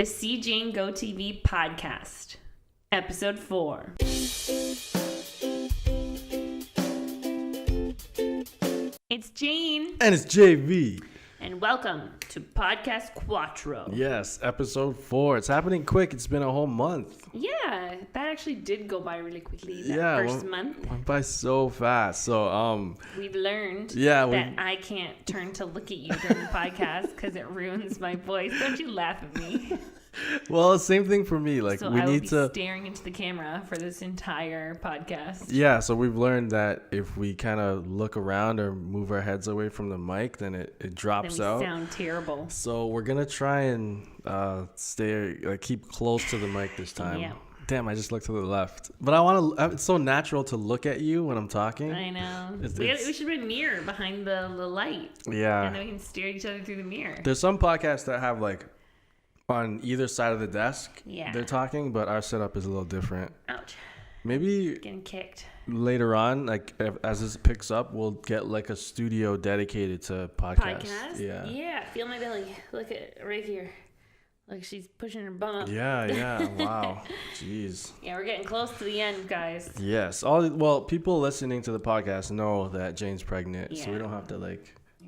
The See Jane Go TV podcast, episode 4. It's Jane. And it's JV. And welcome to Podcast Quattro. Yes, episode 4. It's happening quick. It's been a whole month. Yeah, that actually did go by really quickly. First month went by so fast. So we've learned that I can't turn to look at you during the podcast because it ruins my voice. Don't you laugh at me. Well, same thing for me. Like, so we I will need be to staring into the camera for this entire podcast. Yeah, so we've learned that if we kind of look around or move our heads away from the mic, then it drops then we out. Sound terrible. So we're gonna try and keep close to the mic this time. Yeah. Damn, I just looked to the left. But I want to. It's so natural to look at you when I'm talking. I know. We should put a mirror behind the light. Yeah. And then we can stare at each other through the mirror. There's some podcasts that have like on either side of the desk. Yeah. They're talking, but our setup is a little different. Ouch. Maybe getting kicked. Later on, like as this picks up, we'll get like a studio dedicated to podcasts. Podcast? Yeah. Feel my belly. Look at right here. Like she's pushing her bum up. Yeah. Wow. Jeez. Yeah, we're getting close to the end, guys. Yes. People listening to the podcast know that Jane's pregnant, so we don't have to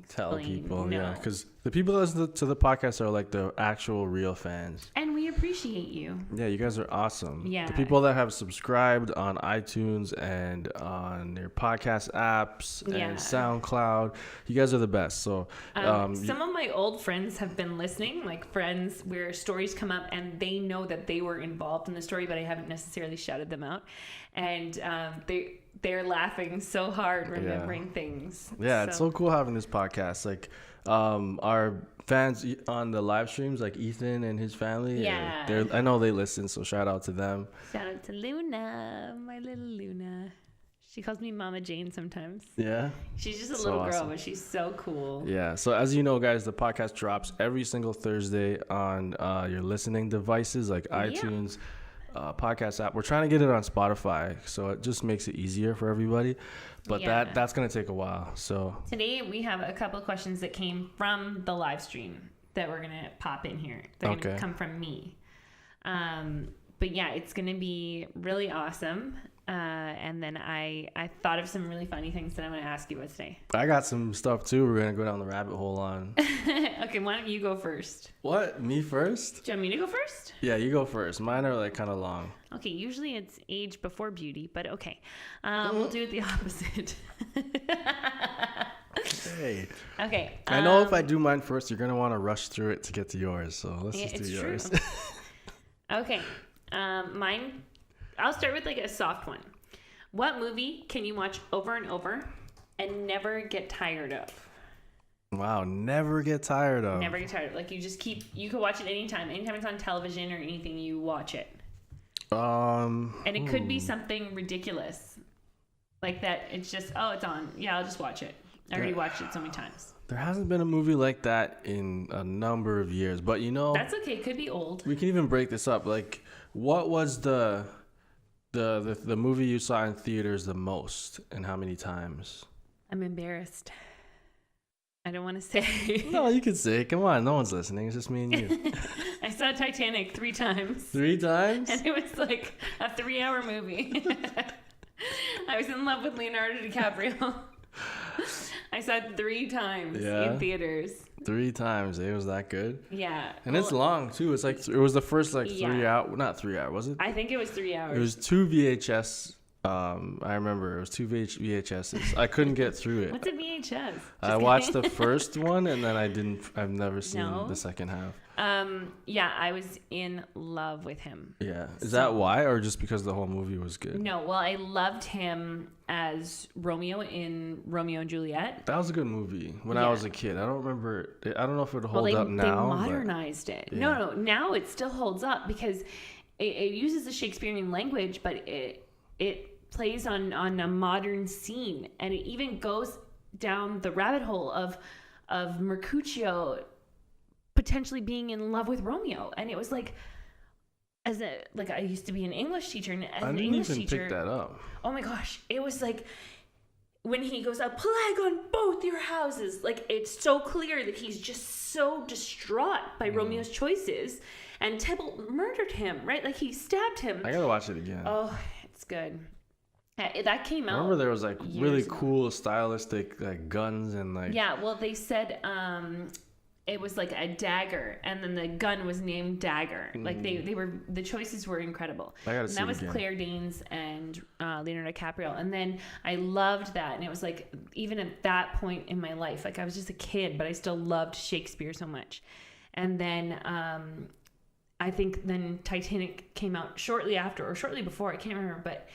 tell people. No. Yeah, because the people that listen to the podcast are like the actual real fans. And we appreciate you. Yeah, you guys are awesome. Yeah. The people that have subscribed on iTunes and on their podcast apps and SoundCloud, you guys are the best. So some of my old friends have been listening, like friends where stories come up and they know that they were involved in the story, but I haven't necessarily shouted them out. And they're laughing so hard remembering things. Yeah, it's so cool having this podcast. Like our fans on the live streams, like Ethan and his family. Yeah. I know they listen, so shout out to them. Shout out to Luna, my little Luna. She calls me Mama Jane sometimes. Yeah. She's just a little girl, but she's so cool. Yeah. So as you know, guys, the podcast drops every single Thursday on your listening devices like iTunes. Podcast app. We're trying to get it on Spotify, so it just makes it easier for everybody, but that's gonna take a while. So today we have a couple of questions that came from the live stream that we're gonna pop in here. They're gonna come from me, but yeah, it's gonna be really awesome. And then I thought of some really funny things that I'm gonna ask you about today. I got some stuff too. We're gonna go down the rabbit hole on. Okay, why don't you go first? What? Me first? Do you want me to go first? Yeah, you go first. Mine are like kind of long. Okay, usually it's age before beauty, but okay. We'll do it the opposite. Hey. Okay. I know if I do mine first, you're gonna want to rush through it to get to yours. So let's just do yours. Okay. Mine. I'll start with like a soft one. What movie can you watch over and over and never get tired of? Wow, never get tired of. Never get tired of. Like you can watch it anytime. Anytime it's on television or anything, you watch it. And it could be something ridiculous. Like that, it's just, it's on. Yeah, I'll just watch it. I already watched it so many times. There hasn't been a movie like that in a number of years, but that's okay. It could be old. We can even break this up. Like, what was the movie you saw in theaters the most, and how many times? I'm embarrassed. I don't want to say. No, you can say. Come on, no one's listening. It's just me and you. I saw Titanic 3 times. 3 times? And it was like a 3-hour movie. I was in love with Leonardo DiCaprio. I saw it 3 times in theaters. 3 times. It was that good? Yeah. And it's long, too. It's like, it was the first 3 hour, not 3 hour, was it? I think it was 3 hours. It was 2 VHS. I remember it was 2 VHSs. I couldn't get through it. What's a VHS? I watched the first one and then I've never seen the second half. Yeah, I was in love with him. Yeah. Is that why, or just because the whole movie was good? No, well, I loved him as Romeo in Romeo and Juliet. That was a good movie when I was a kid. I don't remember. I don't know if it holds up now. They modernized it. Yeah. No, now it still holds up because it uses the Shakespearean language, but it plays on a modern scene, and it even goes down the rabbit hole of Mercutio potentially being in love with Romeo. And it was like, I used to be an English teacher, and as an English teacher, pick that up. Oh my gosh, it was like when he goes, a plague on both your houses, like, it's so clear that he's just so distraught by Romeo's choices, and Tybalt murdered him, right? Like, he stabbed him. I gotta watch it again. Oh, it's good. That came out. I remember there was like really cool stylistic like guns and like. Yeah, well, they said it was like a dagger, and then the gun was named Dagger. Like the choices were incredible. I gotta see that was again. Claire Danes and Leonardo DiCaprio, and then I loved that, and it was like even at that point in my life, like I was just a kid, but I still loved Shakespeare so much. And then I think then Titanic came out shortly after or shortly before. I can't remember, but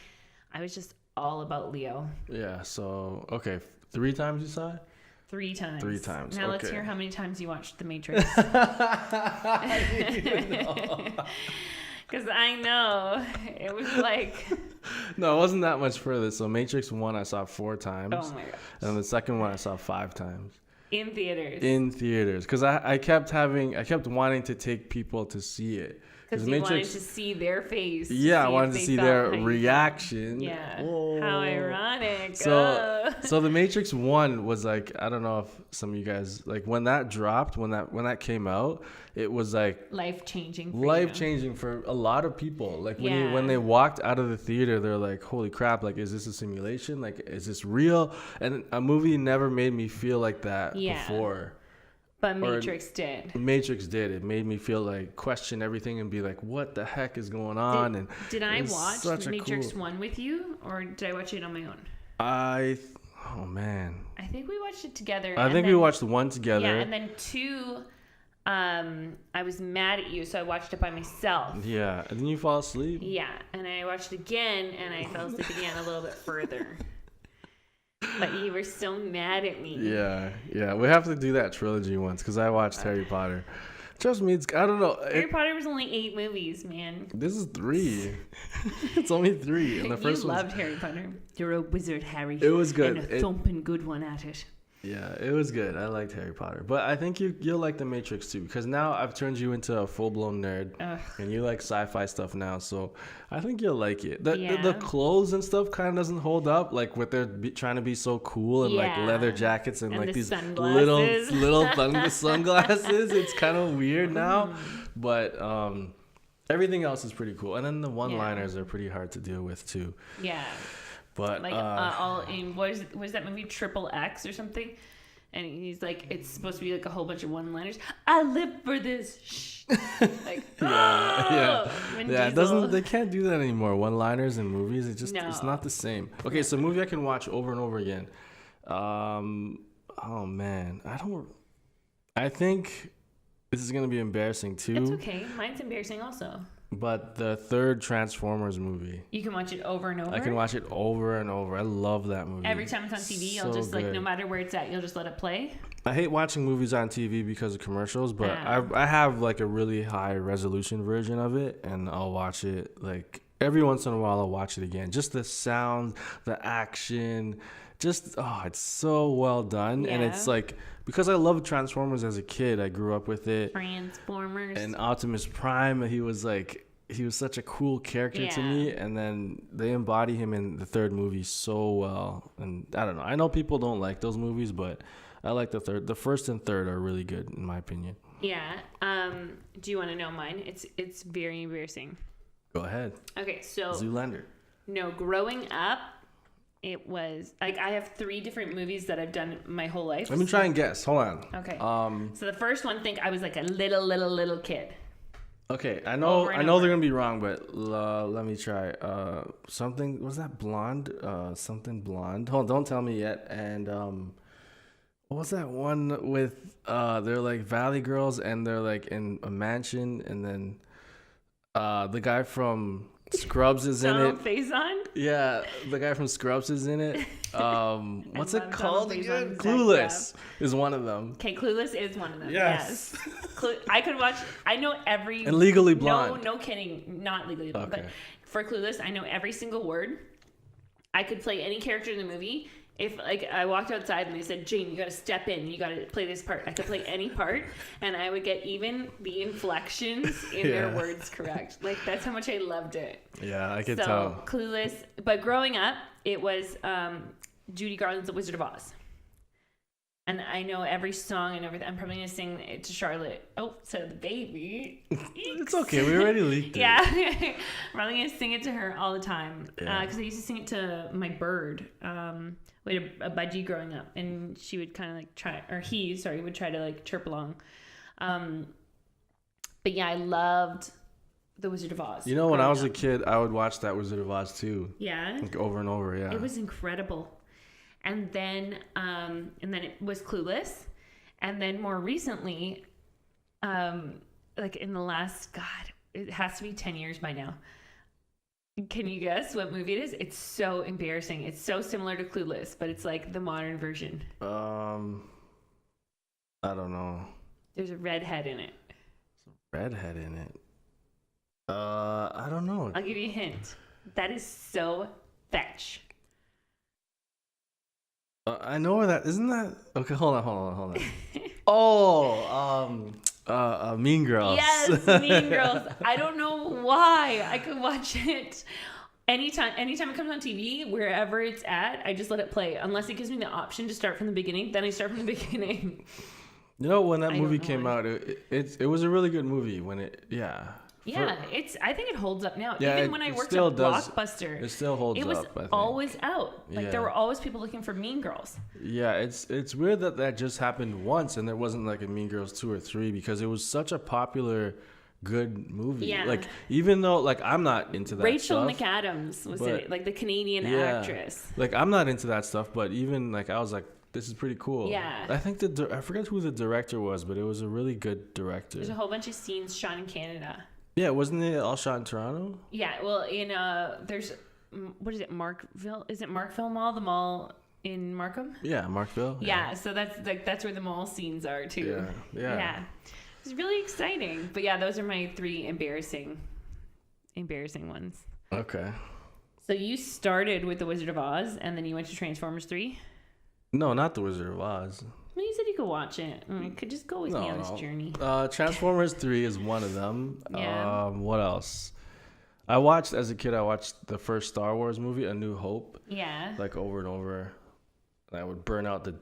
I was just all about Leo. Yeah. So okay, 3 times you saw it. 3 times. 3 times. Now okay. let's hear how many times you watched The Matrix. Because I know it was like. No, it wasn't that much further. So Matrix 1 I saw 4 times. Oh my gosh. And the second one I saw 5 times. In theaters. In theaters, because I kept wanting to take people to see it. Because you wanted to see their face. Yeah, I wanted to see their reaction. Yeah. Oh. How ironic. So The Matrix 1 was like, I don't know if some of you guys, like when that dropped, when that came out, it was like life-changing for a lot of people. Like when they walked out of the theater, they're like, holy crap, like, is this a simulation? Like, is this real? And a movie never made me feel like that before. But Matrix did. Matrix did. It made me feel like question everything and be like, what the heck is going on? Did I watch Matrix 1 with you, or did I watch it on my own? Oh man. I think we watched it together. I think we watched 1 together. Yeah, and then 2, I was mad at you, so I watched it by myself. Yeah, and then you fall asleep. Yeah, and I watched it again, and I fell asleep again a little bit further. But you were so mad at me. Yeah. We have to do that trilogy once because I watched Harry Potter. Trust me, I don't know. Harry Potter was only 8 movies, man. This is 3. It's only 3. And the first one. You loved Harry Potter. You're a wizard, Harry. It was good. And a thumping good one at it. Yeah, it was good. I liked Harry Potter. But I think you'll like The Matrix too, because now I've turned you into a full-blown nerd. Ugh. And you like sci-fi stuff now, so I think you'll like it. The clothes and stuff kind of doesn't hold up, like with their trying to be so cool and like leather jackets and like these little sunglasses. It's kind of weird now, but everything else is pretty cool. And then the one-liners are pretty hard to deal with too. Yeah. But like all in was that movie Triple X or something? And he's like, it's supposed to be like a whole bunch of one-liners. I live for this. Shh. Like, it doesn't. They can't do that anymore. One-liners in movies, it's not the same. Okay, so a movie I can watch over and over again. Oh man, I think this is gonna be embarrassing too. It's okay. Mine's embarrassing also. But the 3rd Transformers movie. You can watch it over and over? I can watch it over and over. I love that movie. Every time it's on TV, you'll just, like, no matter where it's at, you'll just let it play? I hate watching movies on TV because of commercials, but I have, like, a really high resolution version of it, and I'll watch it, like, every once in a while I'll watch it again. Just the sound, the action, it's so well done. Yeah. And it's, like, because I loved Transformers as a kid, I grew up with it. Transformers. And Optimus Prime, he was such a cool character to me, and then they embody him in the 3rd movie so well. And I don't know. I know people don't like those movies, but I like the 3rd. The 1st and 3rd are really good in my opinion. Yeah. Do you want to know mine? It's very embarrassing. Go ahead. Okay, so Zoolander. No, growing up, it was like I have 3 different movies that I've done my whole life. Let me try and guess. Hold on. Okay. So the first one, think I was like a little kid. Okay, I know they're gonna be wrong, but let me try. Something was that blonde? Something blonde. Hold on, don't tell me yet. And what was that one with? They're like Valley Girls, and they're like in a mansion, and then the guy from Scrubs is in it. Faison? Yeah, the guy from Scrubs is in it. What's it called again? Clueless is one of them. Okay, Clueless is one of them. Yes. I could watch. I know every. And Legally Blonde. No kidding. Not Legally Blonde. Okay. But for Clueless, I know every single word. I could play any character in the movie. If like I walked outside and they said, Jane, you got to step in, you got to play this part. I could play any part, and I would get even the inflections in their words correct. Like that's how much I loved it. Yeah, I could tell. Clueless, but growing up, it was Judy Garland's The Wizard of Oz. And I know every song and everything. I'm probably going to sing it to Charlotte. Oh, so the baby. It's okay. We already leaked it. Yeah. I'm probably going to sing it to her all the time. Yeah. Because I used to sing it to my bird. We had a budgie growing up. And she would kind of like would try to like chirp along. But yeah, I loved The Wizard of Oz. You know, when I was a kid, I would watch that Wizard of Oz too. Yeah. Like over and over, yeah. It was incredible. And then it was Clueless. And then more recently, like in the last, God, it has to be 10 years by now. Can you guess what movie it is? It's so embarrassing. It's so similar to Clueless, but it's like the modern version. I don't know. There's a redhead in it. Redhead in it. I don't know. I'll give you a hint. That is so fetch. I know where that isn't that. Okay, hold on. Mean Girls. Yes, Mean Girls. I don't know why. I could watch it anytime it comes on TV, wherever it's at. I just let it play, unless it gives me the option to start from the beginning. Then I start from the beginning. You know, when that movie came out, it was a really good movie. I think it holds up now. Yeah, even when I worked at Blockbuster, it still holds up. It was I think. always out. Like there were always people looking for Mean Girls. Yeah, it's weird that just happened once and there wasn't like a Mean Girls 2 or 3 because it was such a popular, good movie. Yeah. Like even though like I'm not into that Rachel stuff. McAdams was in it, like the Canadian actress. Like I'm not into that stuff, but even like I was like, this is pretty cool. Yeah. I think I forget who the director was, but it was a really good director. There's a whole bunch of scenes shot in Canada. Yeah, wasn't it all shot in Toronto? Yeah, well, there's, what is it, Markville? Is it Markville Mall, the mall in Markham? Yeah, Markville. Yeah, so that's where the mall scenes are too. Yeah. It's really exciting. But yeah, those are my 3 embarrassing ones. Okay. So you started with The Wizard of Oz, and then you went to Transformers 3? No, not The Wizard of Oz. Well, you said you could watch it. You could just go with me on this journey. Transformers 3 is one of them. Yeah. What else? As a kid, I watched the first Star Wars movie, A New Hope. Yeah. Like over and over. And I would burn out the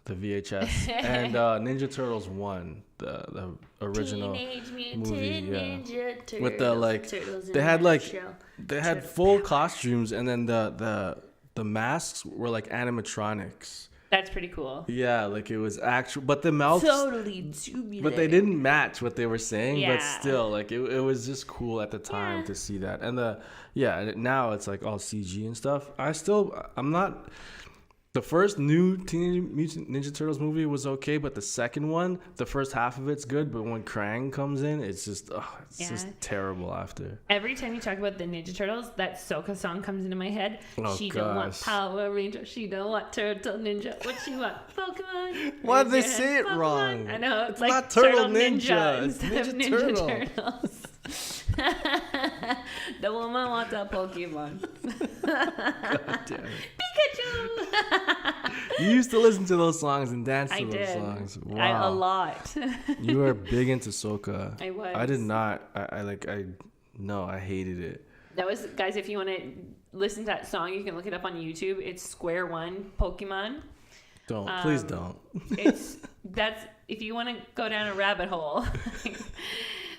VHS. And Ninja Turtles 1, the original Teenage Mutant movie. Ninja Turtles. With the like, they had full costumes, and then the masks were like animatronics. That's pretty cool. Yeah, like it was actual, but the mouths totally tubular. But they didn't match what they were saying. Yeah. But still, like it was just cool at the time to see that. And now it's like all CG and stuff. I'm not. The first new Teenage Mutant Ninja Turtles movie was okay, but the second one, the first half of it's good, but when Krang comes in, it's just just terrible after. Every time you talk about the Ninja Turtles, that Soca song comes into my head. She don't want Power Ranger, she don't want Turtle Ninja. What she want? Pokemon. Why did they say it wrong? I know, it's like not Turtle Ninja It's instead of Ninja Ninja Turtles. The woman wants a Pokemon. God damn it. Pikachu! You used to listen to those songs and dance to those songs. A Wow. lot. You were big into soca. I was. I did not. I hated it. That was, guys, if you want to listen to that song, you can look it up on YouTube. It's Square One Pokemon. Please don't. If you want to go down a rabbit hole,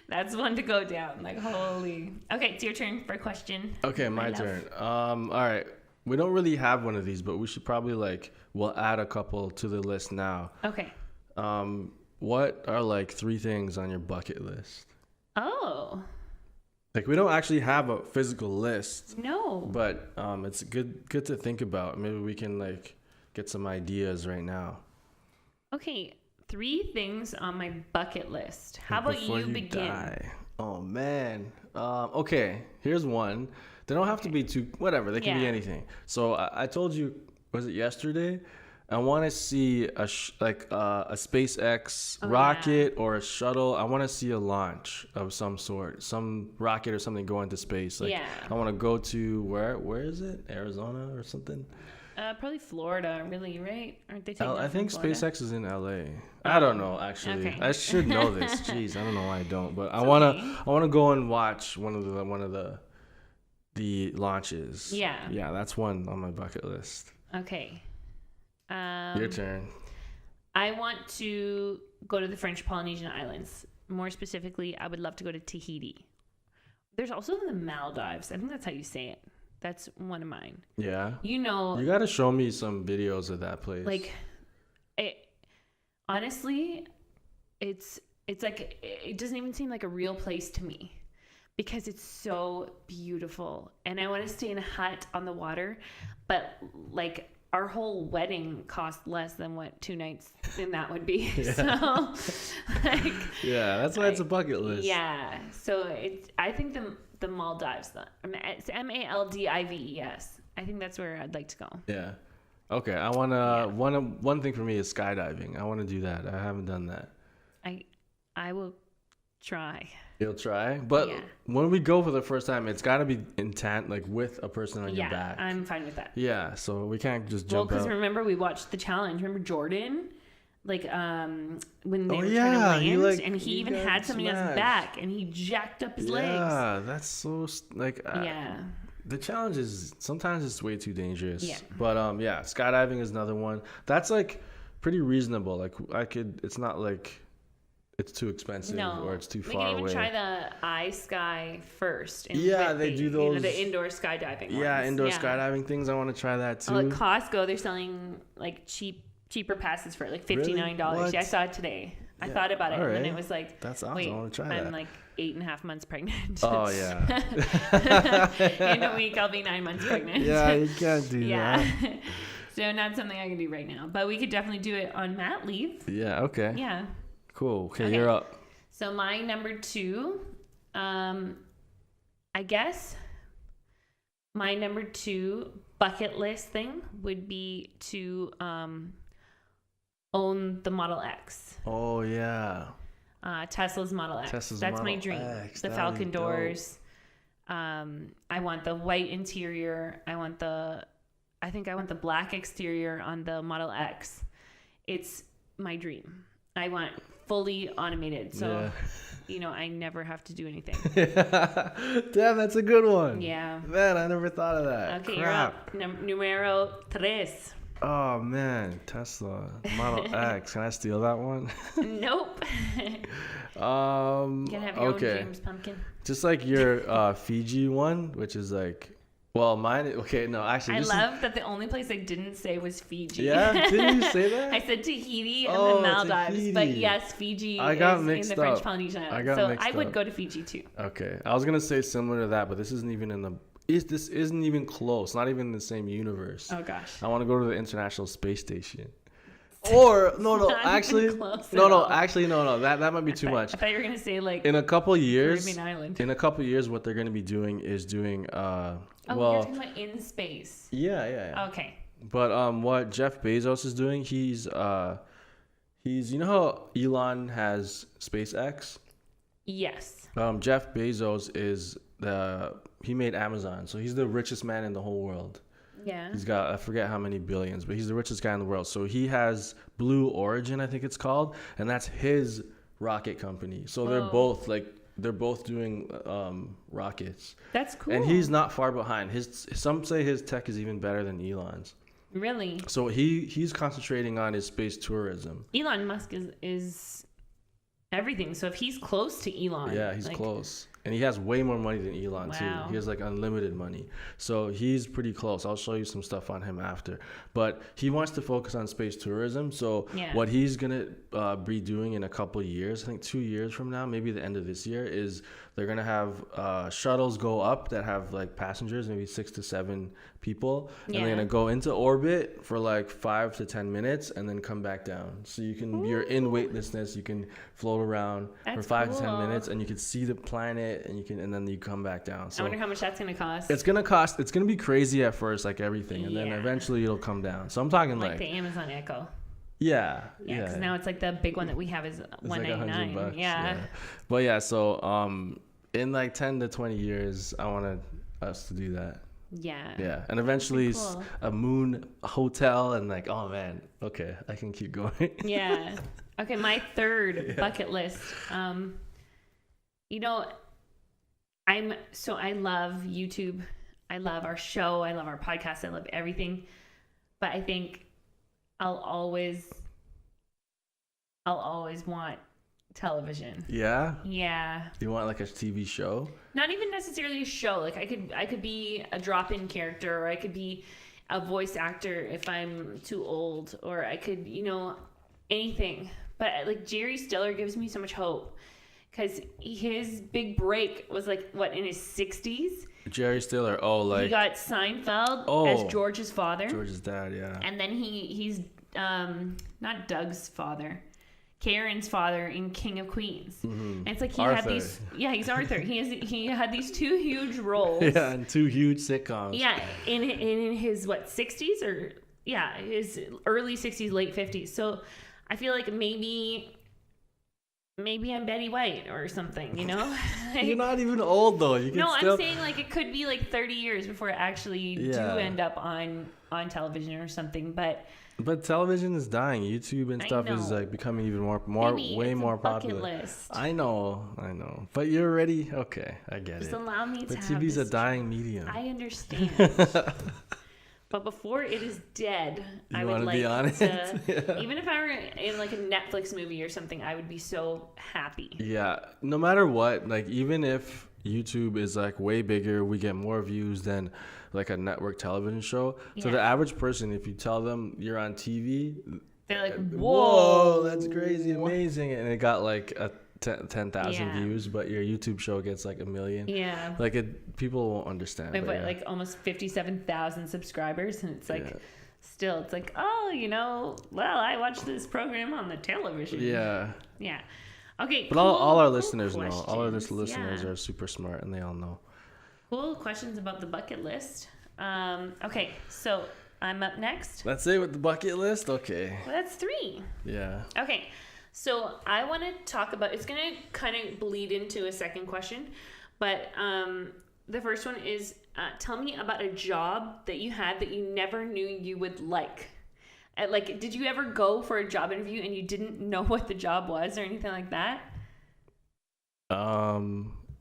that's one to go down. Like, holy. Okay, it's your turn for a question. Okay, my turn. All right. We don't really have one of these, but we should probably we'll add a couple to the list now. Okay. What are 3 things on your bucket list? Oh. We don't actually have a physical list. No. But it's good to think about. Maybe we can get some ideas right now. Okay, 3 things on my bucket list. How about you begin? Die. Oh man. Okay, here's one. They don't have to be too, whatever. They can be anything. So I told you, was it yesterday? I want to see a SpaceX rocket or a shuttle. I want to see a launch of some sort, some rocket or something going to space. I want to go to where is it? Arizona or something? Probably Florida, really, right? Aren't they taking I think Florida? SpaceX is in LA. I don't know, actually. Okay. I should know this. Jeez, I don't know why I don't. But I wanna go and watch one of the launches. Yeah. Yeah, that's one on my bucket list. Okay. Your turn. I want to go to the French Polynesian Islands. More specifically, I would love to go to Tahiti. There's also the Maldives. I think that's how you say it. That's one of mine. Yeah. You know, You got to show me some videos of that place. like, honestly, it's like, it doesn't even seem like a real place to me because it's so beautiful. And I want to stay in a hut on the water, but like our whole wedding cost less than what 2 nights in that would be. Yeah. So, like, yeah, that's why it's a bucket list. Yeah. So I think the Maldives, it's Maldives. I think that's where I'd like to go. Yeah. Okay. I want to, one thing for me is skydiving. I want to do that. I haven't done that. I will try. You'll try? But when we go for the first time, it's got to be intent, like with a person on your back. Yeah, I'm fine with that. Yeah. So we can't just jump because out. remember we watched the challenge. Remember Jordan? Like, when they were trying to land, and he even had somebody on his back, and he jacked up his legs. Yeah, that's so, like... yeah. The challenge is, sometimes it's way too dangerous. Yeah. But, skydiving is another one. That's, like, pretty reasonable. Like, it's not, like, it's too expensive or it's too far away. We can even try the iSky first. They do those... the indoor skydiving ones. Yeah, indoor skydiving things. I want to try that, too. Oh, at Costco, they're selling, like, cheaper passes for like $59. Really? Yeah, I saw it today. I thought about it, and then it was like, that's awesome. wait, I want to try that. I'm like 8.5 months pregnant. Oh, yeah. In a week, I'll be 9 months pregnant. Yeah, you can't do that. So not something I can do right now, but we could definitely do it on mat leave. Yeah, okay. Yeah. Cool. Okay, you're up. So my number 2, I guess my number 2 bucket list thing would be to own the Model X. Oh, yeah. Tesla's Model X. That's Model my dream. X. The Falcon doors. I want the white interior. I think I want the black exterior on the Model X. It's my dream. I want fully automated. So, I never have to do anything. Damn, that's a good one. Yeah. Man, I never thought of that. Okay, Crap. you're up. Numero 3. Oh, man. Tesla. Model X. Can I steal that one? Nope. You can have your own dreams, pumpkin. Just like your Fiji one, which is like... Well, mine... Okay, no, actually... I love that the only place I didn't say was Fiji. Yeah? Didn't you say that? I said Tahiti and the Maldives. Tahiti. But yes, Fiji I got is mixed in the French up. Polynesian Islands. So I would go to Fiji too. Okay. I was going to say similar to that, but this isn't even in the... This isn't even close. Not even in the same universe. Oh, gosh. I want to go to the International Space Station. Or actually, that might be too much. I thought you were gonna say like in a couple years. Caribbean island. In a couple years, what they're gonna be doing is doing. You're talking about in space. Yeah. Okay. But what Jeff Bezos is doing, he's you know how Elon has SpaceX. Yes. Jeff Bezos is he made Amazon, so he's the richest man in the whole world. Yeah. He's got, I forget how many billions, but he's the richest guy in the world. So he has Blue Origin, I think it's called, and that's his rocket company. So they're both doing rockets. That's cool. And he's not far behind. Some say his tech is even better than Elon's. Really? So he's concentrating on his space tourism. Elon Musk is everything. So if he's close to Elon. Yeah, he's close. And he has way more money than Elon, too. He has, unlimited money. So he's pretty close. I'll show you some stuff on him after. But he wants to focus on space tourism. So what he's going to be doing in a couple of years, I think 2 years from now, maybe the end of this year, is they're going to have shuttles go up that have, passengers, maybe 6 to 7 people. And they're going to go into orbit for, 5 to 10 minutes and then come back down. So you're in weightlessness. You can float around for 5 to 10 minutes, and you can see the planet. And then you come back down. So I wonder how much that's gonna cost. It's gonna be crazy at first, like everything, and then eventually it'll come down. So I'm talking like the Amazon Echo. Yeah. Because now it's the big one that we have is $199. Yeah. But so in 10 to 20 years, I want us to do that. Yeah. Yeah, and eventually a moon hotel and oh man, okay, I can keep going. Yeah. Okay, my third bucket list. I love YouTube. I love our show. I love our podcast. I love everything. but I think I'll always want television. Yeah? Yeah. You want like a TV show? Not even necessarily a show. Like I could be a drop-in character, or I could be a voice actor if I'm too old, or I could, anything. But like Jerry Stiller gives me so much hope, because his big break was like in his 60s. Jerry Stiller. Oh, like he got Seinfeld as George's father. George's dad, yeah. And then he's not Doug's father, Karen's father in King of Queens. Mm-hmm. And it's like he's Arthur. He had these two huge roles. Yeah, and two huge sitcoms. Yeah, in his 60s, or his early 60s, late 50s. So I feel like maybe I'm Betty White or something, You're not even old though. I'm saying like it could be like 30 years before I actually do end up on television or something, But television is dying. YouTube and stuff is like becoming even way more popular. List. I know. But you're ready. Okay, I get Just it. allow me to but have TV's this a dying medium. I understand. But before it is dead, I would like be on to, even if I were in like a Netflix movie or something, I would be so happy. Yeah, no matter what, like even if YouTube is like way bigger, we get more views than like a network television show. Yeah. So the average person, if you tell them you're on TV, they're like, whoa, that's crazy, amazing. And it got like a 10,000 views, but your YouTube show gets like 1 million. Yeah. Like people won't understand. They've got like almost 57,000 subscribers, and it's like, still, it's like, well, I watched this program on the television. Yeah. Yeah. Okay. But all our listeners know. All our listeners are super smart, and they all know. Cool questions about the bucket list. Okay, so I'm up next. That's it with the bucket list? Okay. Well, that's 3. Yeah. Okay, so I want to talk about, it's going to kind of bleed into a second question, but the first one is, tell me about a job that you had that you never knew you would like. Like, did you ever go for a job interview and you didn't know what the job was or anything like that?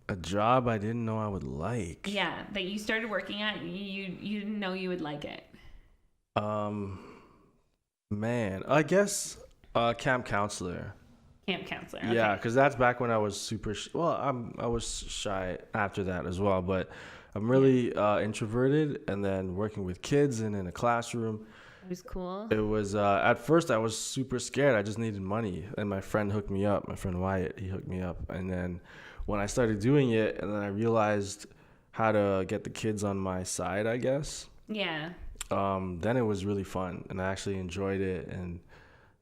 A job I didn't know I would like. Yeah, that you started working at, you didn't know you would like it. Man, I guess camp counselor. Camp counselor. Okay. Yeah, because that's back when I was super. I was shy after that as well, but I'm really introverted, and then working with kids and in a classroom. It was cool. It was at first I was super scared. I just needed money, and my friend hooked me up. My friend Wyatt, he hooked me up, and then when I started doing it, and then I realized how to get the kids on my side, I guess. Yeah. Then it was really fun, and I actually enjoyed it, and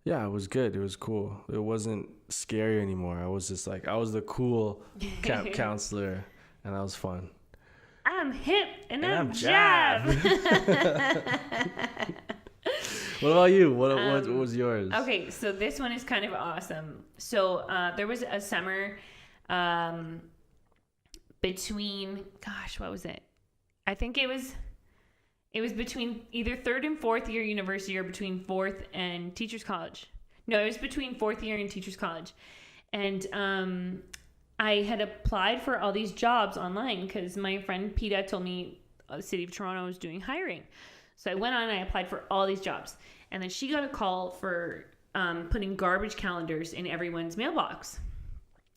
yeah, it was good. It was cool. It wasn't scary anymore. I was just like, I was the cool camp counselor, and that was fun. I'm hip and I'm jab. What about you? What was yours? Okay, so this one is kind of awesome. So there was a summer between, what was it? I think it was between either 3rd and 4th year university or between 4th and teacher's college. No, it was between 4th year and teacher's college. And I had applied for all these jobs online because my friend Peta told me the city of Toronto was doing hiring. So I went on and I applied for all these jobs. And then she got a call for putting garbage calendars in everyone's mailbox.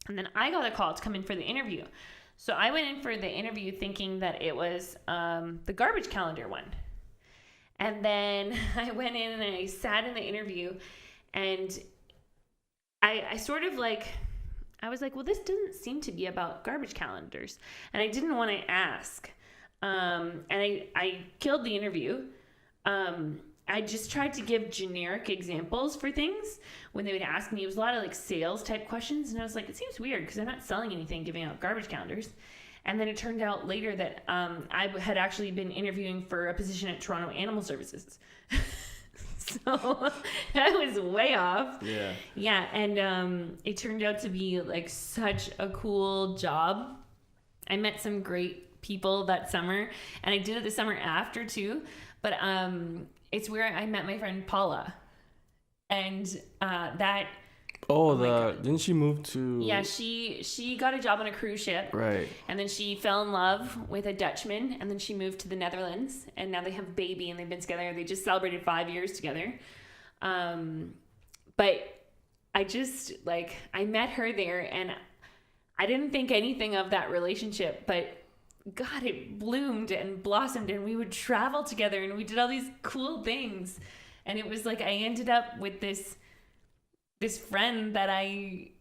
And then I got a call to come in for the interview. So I went in for the interview thinking that it was the garbage calendar one. And then I went in and I sat in the interview, and I sort of like, I was like, well, this doesn't seem to be about garbage calendars. And I didn't want to ask. And I killed the interview. I just tried to give generic examples for things when they would ask me. It was a lot of like sales type questions. And I was like, it seems weird because I'm not selling anything giving out garbage calendars. And then it turned out later that I had actually been interviewing for a position at Toronto Animal Services. So I was way off. Yeah. Yeah. And it turned out to be like such a cool job. I met some great people that summer, and I did it the summer after too. But it's where I met my friend Paula, and that Oh, didn't she move to? Yeah, she got a job on a cruise ship. Right. And then she fell in love with a Dutchman, and then she moved to the Netherlands, and now they have a baby, and they've been together. They just celebrated 5 years together. But I just, like, I met her there, and I didn't think anything of that relationship, but God, it bloomed and blossomed, and we would travel together, and we did all these cool things. And it was like I ended up with this friend that I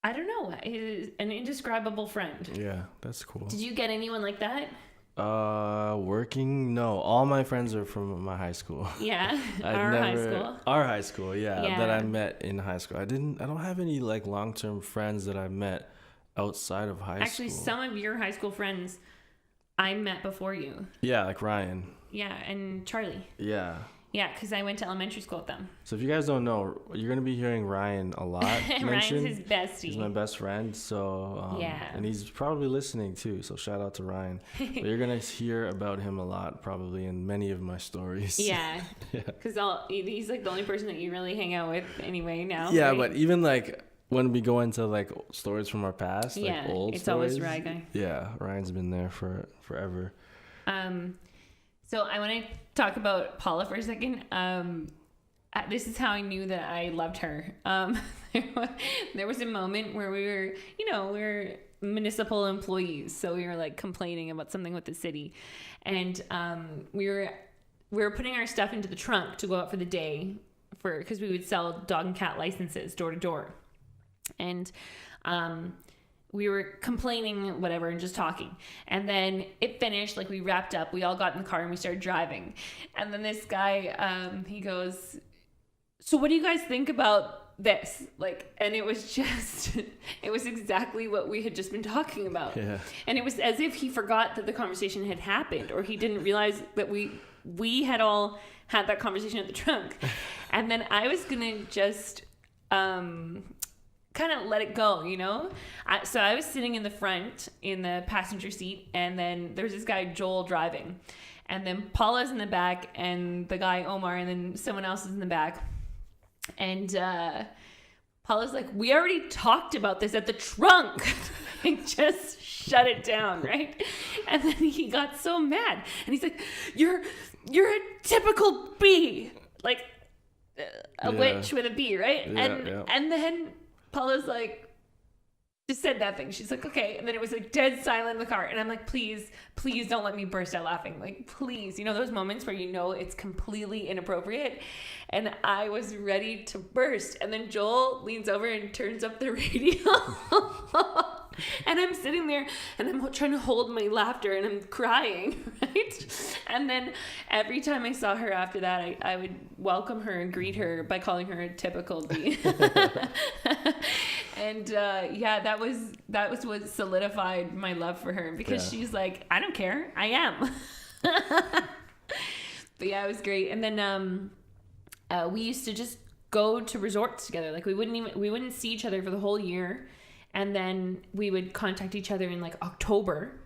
don't know, is an indescribable friend. Yeah, that's cool. Did you get anyone like that? Working? No, all my friends are from my high school. Yeah, Our high school, yeah, that I met in high school. I don't have any like long-term friends that I met outside of high school. Actually, some of your high school friends I met before you. Yeah, like Ryan. Yeah, and Charlie. Yeah. Yeah, because I went to elementary school with them. So if you guys don't know, you're going to be hearing Ryan a lot Ryan's his bestie. He's my best friend. So, yeah. And he's probably listening too. So shout out to Ryan. But you're going to hear about him a lot probably in many of my stories. Yeah. Because he's like the only person that you really hang out with anyway now. Yeah, right? but even like when we go into like stories from our past, like old it's stories. Always Ryan guy. Yeah, Ryan's been there for forever. So I want to talk about Paula for a second. This is how I knew that I loved her. There was a moment where we were municipal employees, so we were like complaining about something with the city, and we were putting our stuff into the trunk to go out for the day, because we would sell dog and cat licenses door to door, and we were complaining, whatever, and just talking. And then it finished, like we wrapped up, we all got in the car and we started driving. And then this guy, he goes, so what do you guys think about this? Like, and it was exactly what we had just been talking about. Yeah. And it was as if he forgot that the conversation had happened, or he didn't realize that we had all had that conversation at the trunk. And then I was gonna just, kind of let it go, you know? So I was sitting in the front in the passenger seat, and then there's this guy, Joel, driving. And then Paula's in the back, and the guy, Omar, and then someone else is in the back. And Paula's like, we already talked about this at the trunk. Like, just shut it down, right? And then he got so mad. And he's like, you're a typical bee. Like, a witch with a bee, right? And then Paula's like, just said that thing. She's like, okay. And then it was like dead silent in the car. And I'm like, please don't let me burst out laughing. Like, please. You know those moments where you know it's completely inappropriate? And I was ready to burst. And then Joel leans over and turns up the radio. And I'm sitting there and I'm trying to hold my laughter and I'm crying, right? And then every time I saw her after that, I would welcome her and greet her by calling her a typical bee. And that was what solidified my love for her, because she's like, I don't care, I am. But yeah, it was great. And then we used to just go to resorts together. Like we wouldn't see each other for the whole year. And then we would contact each other in like October,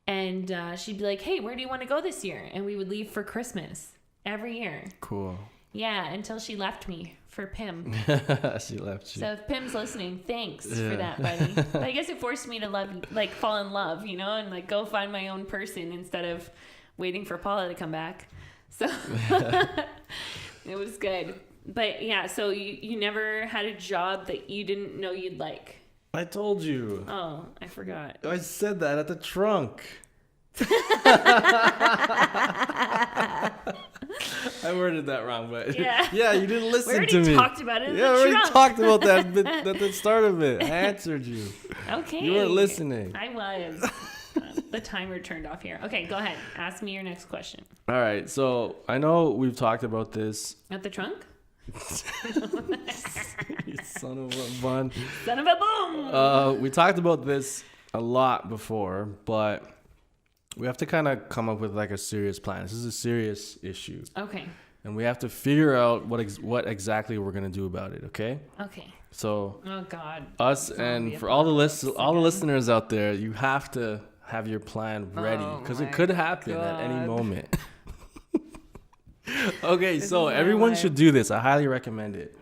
and she'd be like, hey, where do you want to go this year? And we would leave for Christmas every year. Cool. Yeah, until she left me for Pim. She left you. So if Pim's listening, thanks for that, buddy. But I guess it forced me to fall in love, you know, and like go find my own person instead of waiting for Paula to come back. So it was good. But yeah, so you never had a job that you didn't know you'd like. I told you. Oh, I forgot. I said that at the trunk. I worded that wrong, but yeah, you didn't listen to me. We already talked about it. We already talked about that at the start of it. I answered you. Okay. You weren't listening. I was. The timer turned off here. Okay, go ahead. Ask me your next question. All right. So I know we've talked about this at the trunk. You son of a bun. Son of a boom. We talked about this a lot before, but we have to kind of come up with like a serious plan. This is a serious issue. Okay. And we have to figure out what exactly we're gonna do about it. Okay. Okay. So. Oh God. Us and for all the listeners out there, you have to have your plan ready, because it could happen at any moment. Okay, so everyone should do this. I highly recommend it.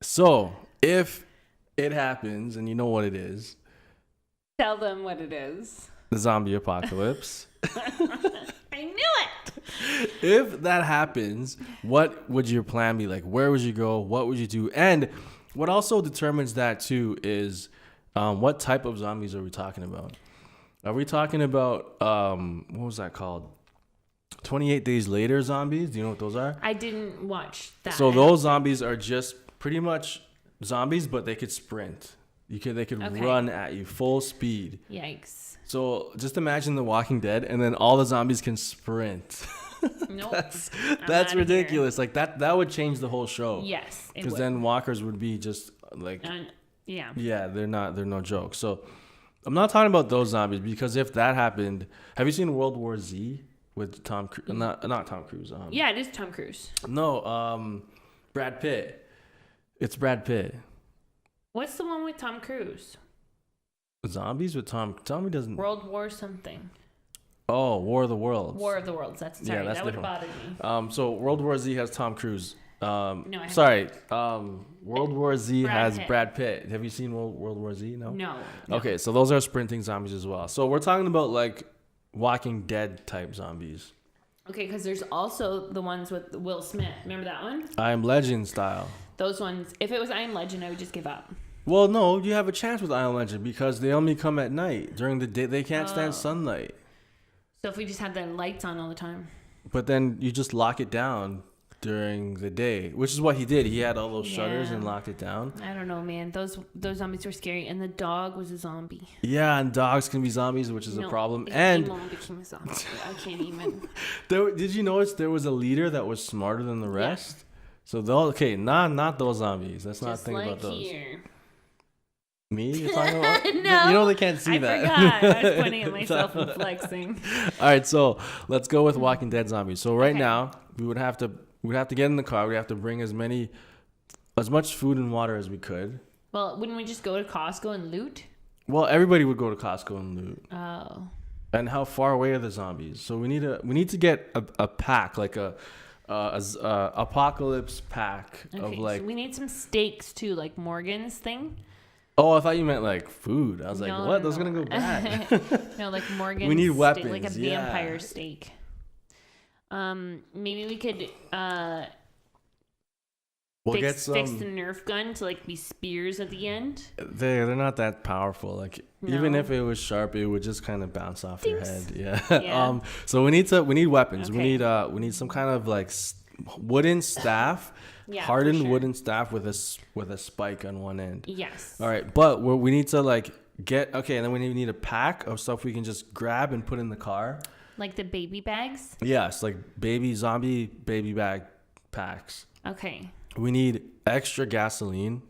So if it happens, and you know what it is, Tell them what it is. the zombie apocalypse. I knew it. If that happens, what would your plan be? Like, where would you go? What would you do? And what also determines that too is what type of zombies are we talking about? Are we talking about what was that called? 28 Days Later zombies? Do you know what those are? I didn't watch that. So those zombies are just pretty much zombies, but they could sprint. They could run at you full speed. Yikes. So just imagine The Walking Dead, and then all the zombies can sprint. Nope. That's ridiculous. Like that would change the whole show. Yes. Because then walkers would be just like yeah, they're no joke. So I'm not talking about those zombies, because if that happened, have you seen World War Z with Tom Cruise? Not Tom Cruise. Yeah, it is Tom Cruise. No, Brad Pitt. It's Brad Pitt. What's the one with Tom Cruise? Zombies with Tom. Tommy doesn't. World War something. Oh, War of the Worlds. War of the Worlds. That's that would have bothered me. So World War Z has Tom Cruise. No, World War Z has Pitt. Brad Pitt. Have you seen World War Z? No. Okay, so those are sprinting zombies as well. So we're talking about like Walking Dead type zombies. Okay, because there's also the ones with Will Smith. Remember that one? I Am Legend style. Those ones. If it was I Am Legend, I would just give up. Well, no, you have a chance with I Am Legend because they only come at night. During the day, they can't stand sunlight. So if we just had the lights on all the time. But then you just lock it down during the day, which is what he did. He had all those shutters and locked it down. I don't know, man. Those zombies were scary, and the dog was a zombie. Yeah, and dogs can be zombies, which is a problem. And Mom became a zombie. I can't even. Did you notice there was a leader that was smarter than the rest? Yeah. So not those zombies. Let's not think about those. Here. Me? You're talking about? No, you know they can't see that. I forgot. I was pointing at myself and flexing. All right, so let's go with Walking Dead zombies. So right now we would have to get in the car. We have to bring as much food and water as we could. Well, wouldn't we just go to Costco and loot? Well, everybody would go to Costco and loot. Oh. And how far away are the zombies? So we need to get a pack, like a apocalypse pack of like. So we need some steaks too, like Morgan's thing. Oh, I thought you meant like food. I was like, what? No. Those are gonna go bad. No, like Morgan's. We need weapons, like a vampire steak. Maybe we could fix the Nerf gun to like be spears at the end. They're not that powerful. Like even if it was sharp, it would just kind of bounce off your head. Yeah. So we need weapons. Okay. We need some kind of like wooden staff. Yeah, hardened wooden staff with a spike on one end. Yes. All right, but we need to like and then we need a pack of stuff we can just grab and put in the car. Like the baby bags? Yes, like zombie baby bag packs. Okay. We need extra gasoline.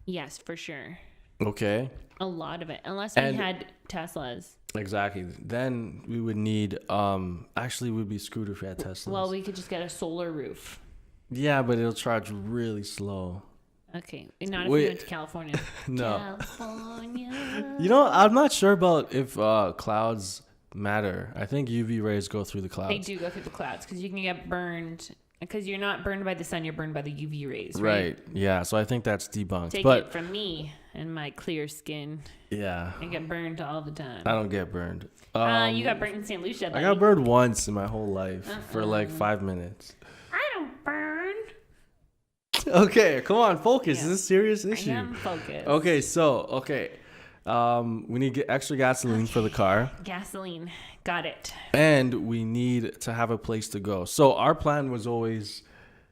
Yes, for sure. Okay. A lot of it, unless we had Teslas. Exactly. Then we would need actually we'd be screwed if we had Teslas. Well, we could just get a solar roof. Yeah, but it'll charge really slow. Okay, not if we went to California. No. California. You know, I'm not sure about if clouds matter. I think UV rays go through the clouds. They do go through the clouds because you can get burned. Because you're not burned by the sun, you're burned by the UV rays, right? Yeah, so I think that's debunked. Take it from me and my clear skin. Yeah. I get burned all the time. I don't get burned. You got burned in St. Lucia, buddy. I got burned once in my whole life for like 5 minutes. I don't burn. Okay, come on, focus. Yeah. This is a serious issue. I am focused. Okay, we need extra gasoline for the car. Gasoline. Got it. And we need to have a place to go. So our plan was always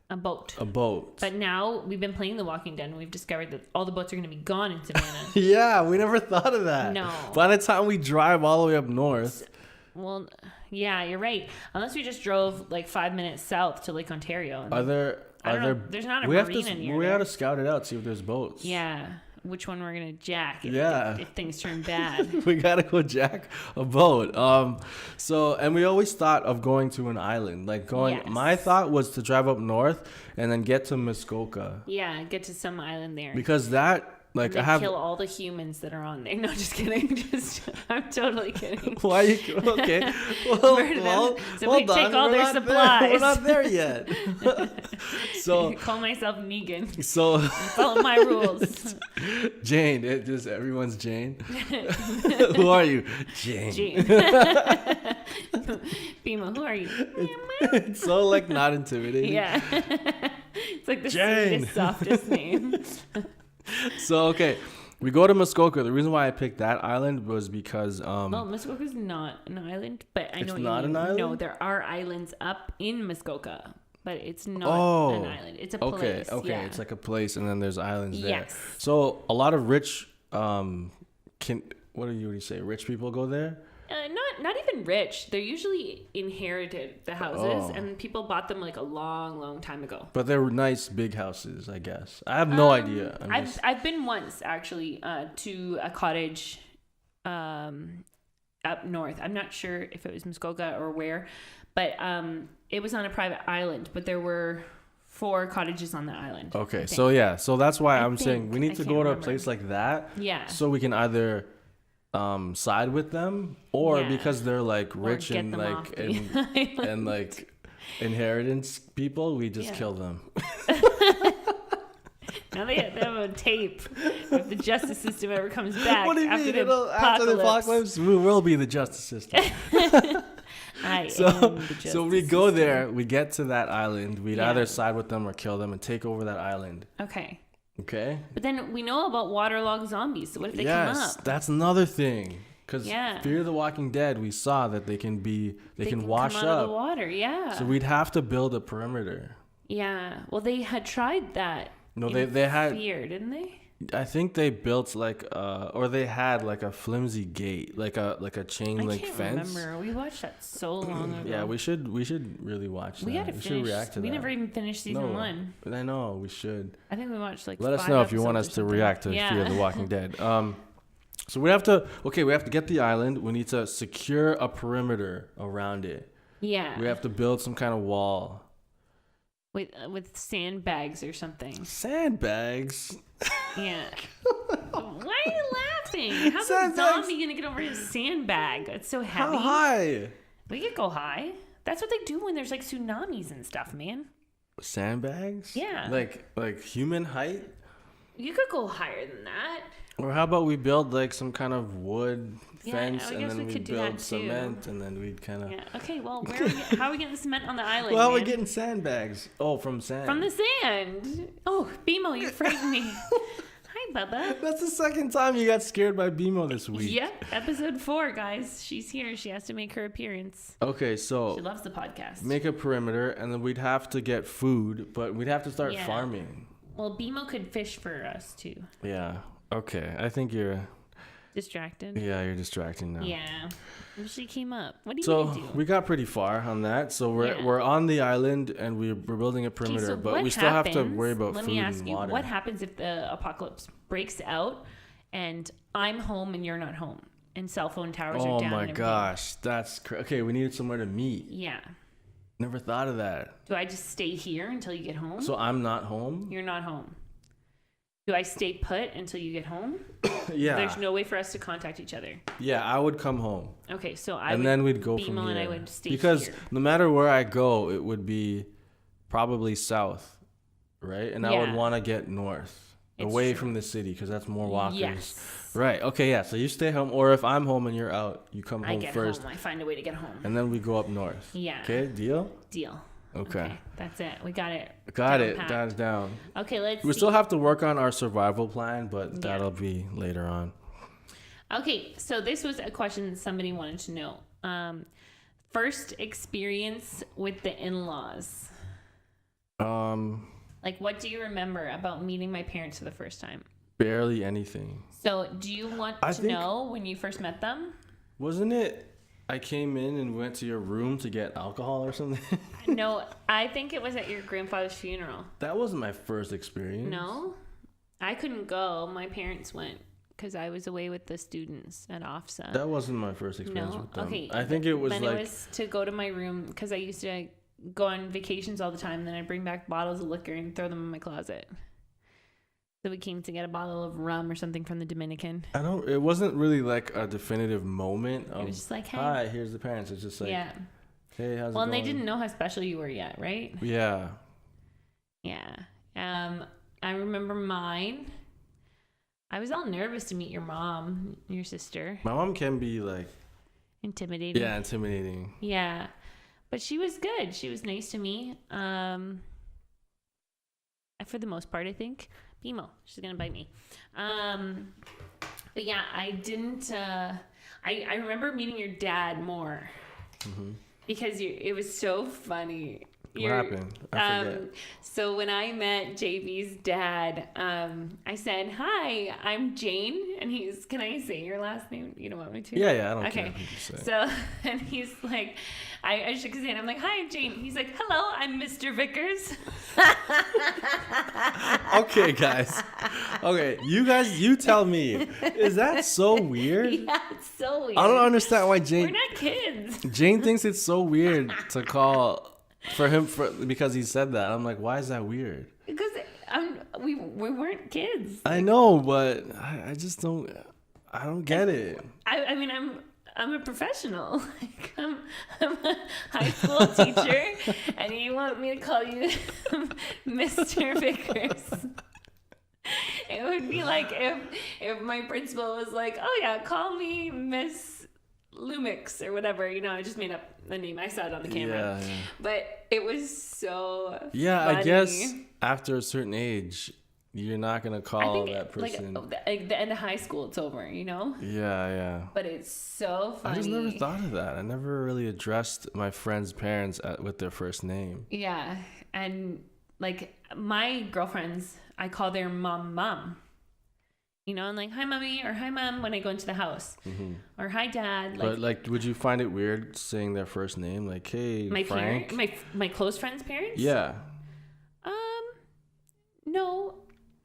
a boat. But now we've been playing The Walking Dead and we've discovered that all the boats are going to be gone in Savannah. Yeah, we never thought of that. No. By the time we drive all the way up north. Well, yeah, you're right. Unless we just drove like 5 minutes south to Lake Ontario. There's not a marina near We there. got to scout it out, see if there's boats. Yeah. Which one we're going to jack if things turn bad. We got to go jack a boat. And we always thought of going to an island. My thought was to drive up north and then get to Muskoka. Yeah, get to some island there. Because that Like they kill all the humans that are on there. No, just kidding. I'm totally kidding. Why you okay? Well, so we take all their supplies. We're not there yet. So call myself Negan. So follow my rules. Jane, everyone's Jane. Who are you? Jane. Bima, who are you? It's so like not intimidating. Yeah. It's like the Jane. sweetest, softest name. So okay, we go to Muskoka. The reason why I picked that island was because well, Muskoka's not an island, but I know it's not an island. No, there are islands up in Muskoka, but it's not an island. It's a place. Okay, yeah. it's like a place, and then there's islands there. Yes. So a lot of rich, what do you say? Rich people go there. Not even rich. They're usually inherited the houses, and people bought them like a long time ago. But they're nice big houses, I guess. I have no idea. I've been once actually to a cottage up north. I'm not sure if it was Muskoka or where, but it was on a private island. But there were 4 cottages on the island. Okay, so that's why I'm saying we need to go to a place like that. Yeah. So we can either side with them or because they're like rich and like and like inheritance people, we just kill them. Now they have a tape if the justice system ever comes back. What do you after mean? After the apocalypse, we will be the justice system. So we go there, we get to that island, we'd either side with them or kill them and take over that island. Okay. But then we know about waterlogged zombies. So what if they come up? Yes, that's another thing. Because Fear the Walking Dead, we saw that they can wash come out up of the water. Yeah. So we'd have to build a perimeter. Yeah. Well, they had tried that. No, they had Fear, didn't they? I think they built like or they had like a flimsy gate, like a chain link fence. I remember. We watched that so long ago. Yeah, we should really watch that. We gotta finish. Should react to that. We never even finished season 1. I know, we should. I think we watched like Let 5 us know if you want us to react to Fear the Walking Dead. So we have to get the island. We need to secure a perimeter around it. Yeah. We have to build some kind of wall. With sandbags or something. Sandbags? Yeah. Why are you laughing? How's a zombie gonna get over his sandbag? It's so heavy. How high? We could go high. That's what they do when there's like tsunamis and stuff, man. Sandbags? Yeah. Like human height? You could go higher than that. Or how about we build like some kind of wood fence I and guess then we we could do build that cement and then we'd kind of... Yeah. Okay, well, how are we getting cement on the island, Well, man? we're getting sandbags. Oh, from sand. From the sand. Oh, Bimo, you frightened me. Hi, Bubba. That's the second time you got scared by Bimo this week. Yep, episode 4, guys. She's here. She has to make her appearance. Okay, so... She loves the podcast. Make a perimeter, and then we'd have to get food, but we'd have to start farming. Well, Bimo could fish for us, too. Yeah. Okay, I think you're... Distracted? Yeah, you're distracting now. Yeah. She came up. What are you so going to do? we got pretty far on that. So we're on the island, and we're building a perimeter, so but we still have to worry about food and water. Let me ask you, what happens if the apocalypse breaks out, and I'm home and you're not home, and cell phone towers are down? Oh my gosh, that's okay. We needed somewhere to meet. Yeah. Never thought of that. Do I just stay here until you get home? So I'm not home? You're not home. Do I stay put until you get home? Yeah. There's no way for us to contact each other. Yeah, I would come home. Okay, so then we'd go from here. And I would stay because here. No matter where I go, it would be probably south, right? And I would want to get north, away from the city, because that's more walkers. Yes. Right. Okay. Yeah. So you stay home, or if I'm home and you're out, you come home I get first. home. I find a way to get home. And then we go up north. Yeah. Okay. Deal. Deal. Okay. That's it. We got it. Got it. That's down. Okay. Let's. We still have to work on our survival plan, but that'll be later on. Okay. So this was a question somebody wanted to know. First experience with the in-laws. Like, what do you remember about meeting my parents for the first time? Barely anything. So, do you want to know when you first met them? Wasn't it I came in and went to your room to get alcohol or something? No, I think it was at your grandfather's funeral. That wasn't my first experience. No? I couldn't go. My parents went because I was away with the students at OFSA. That wasn't my first experience with them. Okay. I think it was then it was to go to my room because I used to go on vacations all the time. Then I'd bring back bottles of liquor and throw them in my closet. So we came to get a bottle of rum or something from the Dominican. It wasn't really like a definitive moment of, It was just like, hey. hi, here's the parents. It's just like, Yeah. hey, how's it Well, and going? they didn't know how special you were yet, right? Yeah. Yeah. I remember mine. I was all nervous to meet your mom, your sister. My mom can be like... Intimidating. Yeah, intimidating. Yeah. But she was good. She was nice to me. For the most part, I think. BMO. She's going to bite me. But yeah, I didn't... I remember meeting your dad more. Mm-hmm. Because it was so funny. What happened? I forget. So when I met JV's dad, I said, "Hi, I'm Jane," and can I say your last name? You don't want me to? Yeah, I don't care. So, and he's like, I shook his hand. I'm like, "Hi, I'm Jane." He's like, "Hello, I'm Mr. Vickers." Okay, guys. Okay, you tell me. Is that so weird? Yeah, it's so weird. I don't understand why Jane... We're not kids. Jane thinks it's so weird to call... because he said that. I'm like, why is that weird? Because we weren't kids. I know, but I just don't. I don't get it. I mean, I'm a professional. Like, I'm a high school teacher, and you want me to call you Mr. Vickers? It would be like if my principal was like, "Oh yeah, call me Miss Lumix," or whatever. I just made up the name. I saw it on the camera. Yeah. But it was so funny. I guess after a certain age, you're not going to call that person. Like the end of high school, it's over, Yeah. But it's so funny. I just never thought of that. I never really addressed my friends' parents with their first name. Yeah. And like my girlfriends, I call their mom. I'm like, "Hi, mommy," or "Hi, mom," when I go into the house. Mm-hmm. Or "Hi, dad." But would you find it weird saying their first name? Like, "Hey, Frank." My close friends' parents? Yeah. No.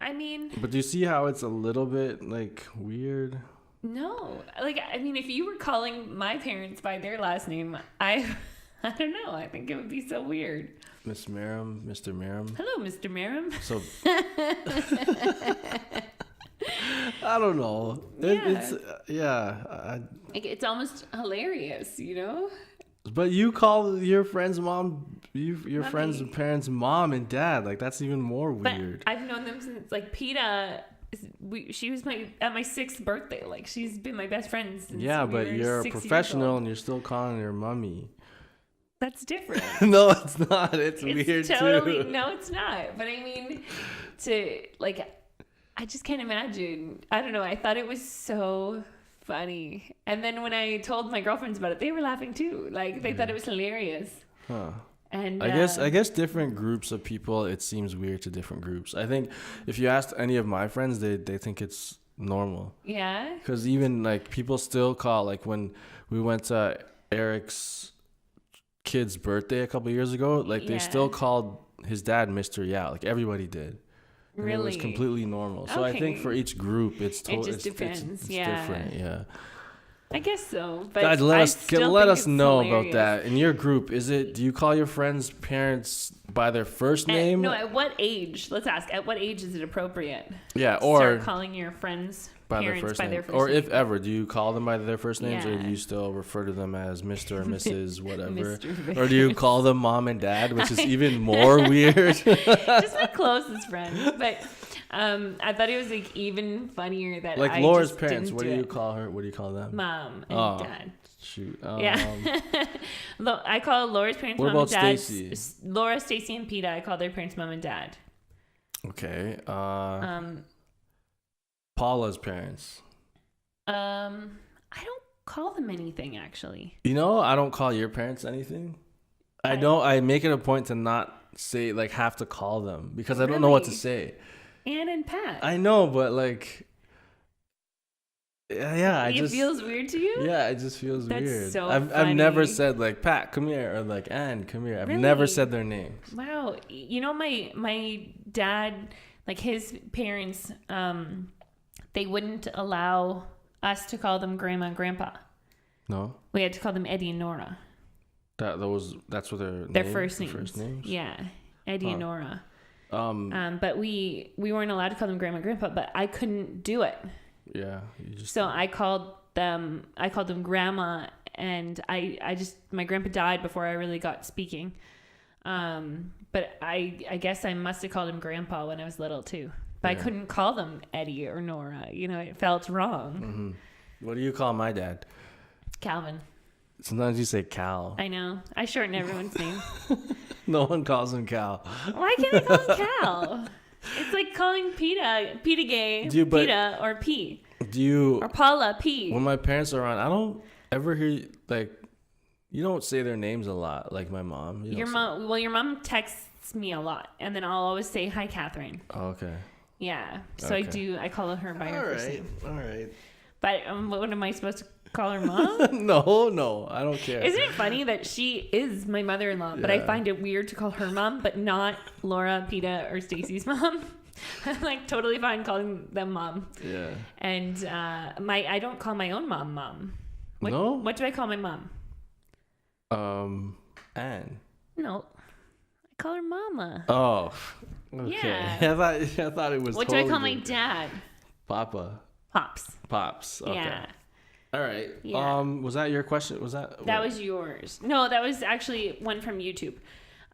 I mean. But do you see how it's a little bit like weird? No. Like, I mean, if you were calling my parents by their last name, I don't know. I think it would be so weird. Miss Merrim, Mr. Merrim. Hello, Mr. Merrim. So. I don't know. It's almost hilarious, But you call your friend's mom, your Mommy. friend's parents' mom and dad. Like, that's even more weird. But I've known them since, like, PETA. She was at my 6th birthday. Like, she's been my best friend since. Yeah, but you're a professional and you're still calling her mommy. That's different. No, it's not. It's weird too. No, it's not. But I mean, I just can't imagine. I don't know. I thought it was so funny. And then when I told my girlfriends about it, they were laughing too. Like, they thought it was hilarious. Huh. And I guess different groups of people, it seems weird to different groups. I think if you asked any of my friends, they think it's normal. Yeah. Because even like people still call, like when we went to Eric's kid's birthday a couple of years ago, like they still called his dad Mr. Yeah. Like everybody did. And really? It was completely normal. So I think for each group, it just depends. It's different. Yeah. I guess so. But guys, let us know hilarious. About that. In your group, do you call your friends' parents by their first name? No, at what age? Let's ask. At what age is it appropriate? Yeah, or start calling your friends' parents by their first name. Or if ever, do you call them by their first names, or do you still refer to them as Mr. or Mrs. whatever? Or do you call them mom and dad, which is even more weird? Just my closest friends, but. I thought it was like even funnier that like Laura's parents. What do you call her? What do you call them? Mom and dad. Shoot. Yeah. I call Laura's parents mom and dad. What about Stacy? Laura, Stacy, and PETA. I call their parents mom and dad. Okay. Paula's parents. I don't call them anything actually. I don't call your parents anything. I make it a point to not say have to call them because I don't know what to say. Ann and Pat. I know, but it feels weird to you? Yeah, it just feels That's weird. So I've never said Pat, come here, or Ann, come here. I've never said their names. Wow. My dad, his parents, they wouldn't allow us to call them grandma and grandpa. No. We had to call them Eddie and Nora. That's what their first names. First names? Yeah. Eddie and Nora. But we weren't allowed to call them grandma and grandpa, but I couldn't do it. Yeah. So I called them grandma, and my grandpa died before I really got speaking. But I guess I must have called him grandpa when I was little too. But I couldn't call them Eddie or Nora. It felt wrong. Mm-hmm. What do you call my dad? Calvin. Sometimes you say Cal. I know. I shorten everyone's name. No one calls him Cal. Why can't I call him Cal? It's like calling Peta Gay, Peta or P. Or Paula P. When my parents are around, I don't ever hear, like, you don't say their names a lot, like my mom. Your mom texts me a lot, and then I'll always say, hi, Catherine. Oh, okay. Yeah. So okay. I call her by her first name. All right. But what am I supposed to call her mom? No, I don't care. Isn't it funny that she is my mother-in-law, but I find it weird to call her mom, but not Laura, Peta, or Stacy's mom? I'm like totally fine calling them mom. Yeah. And I don't call my own mom. No? What do I call my mom? Anne. No. I call her mama. Oh. Okay. Yeah. I thought it was What do I call my dad? Papa. Pops. Okay. Yeah. All right. Yeah. Was that your question? That was yours. No, that was actually one from YouTube.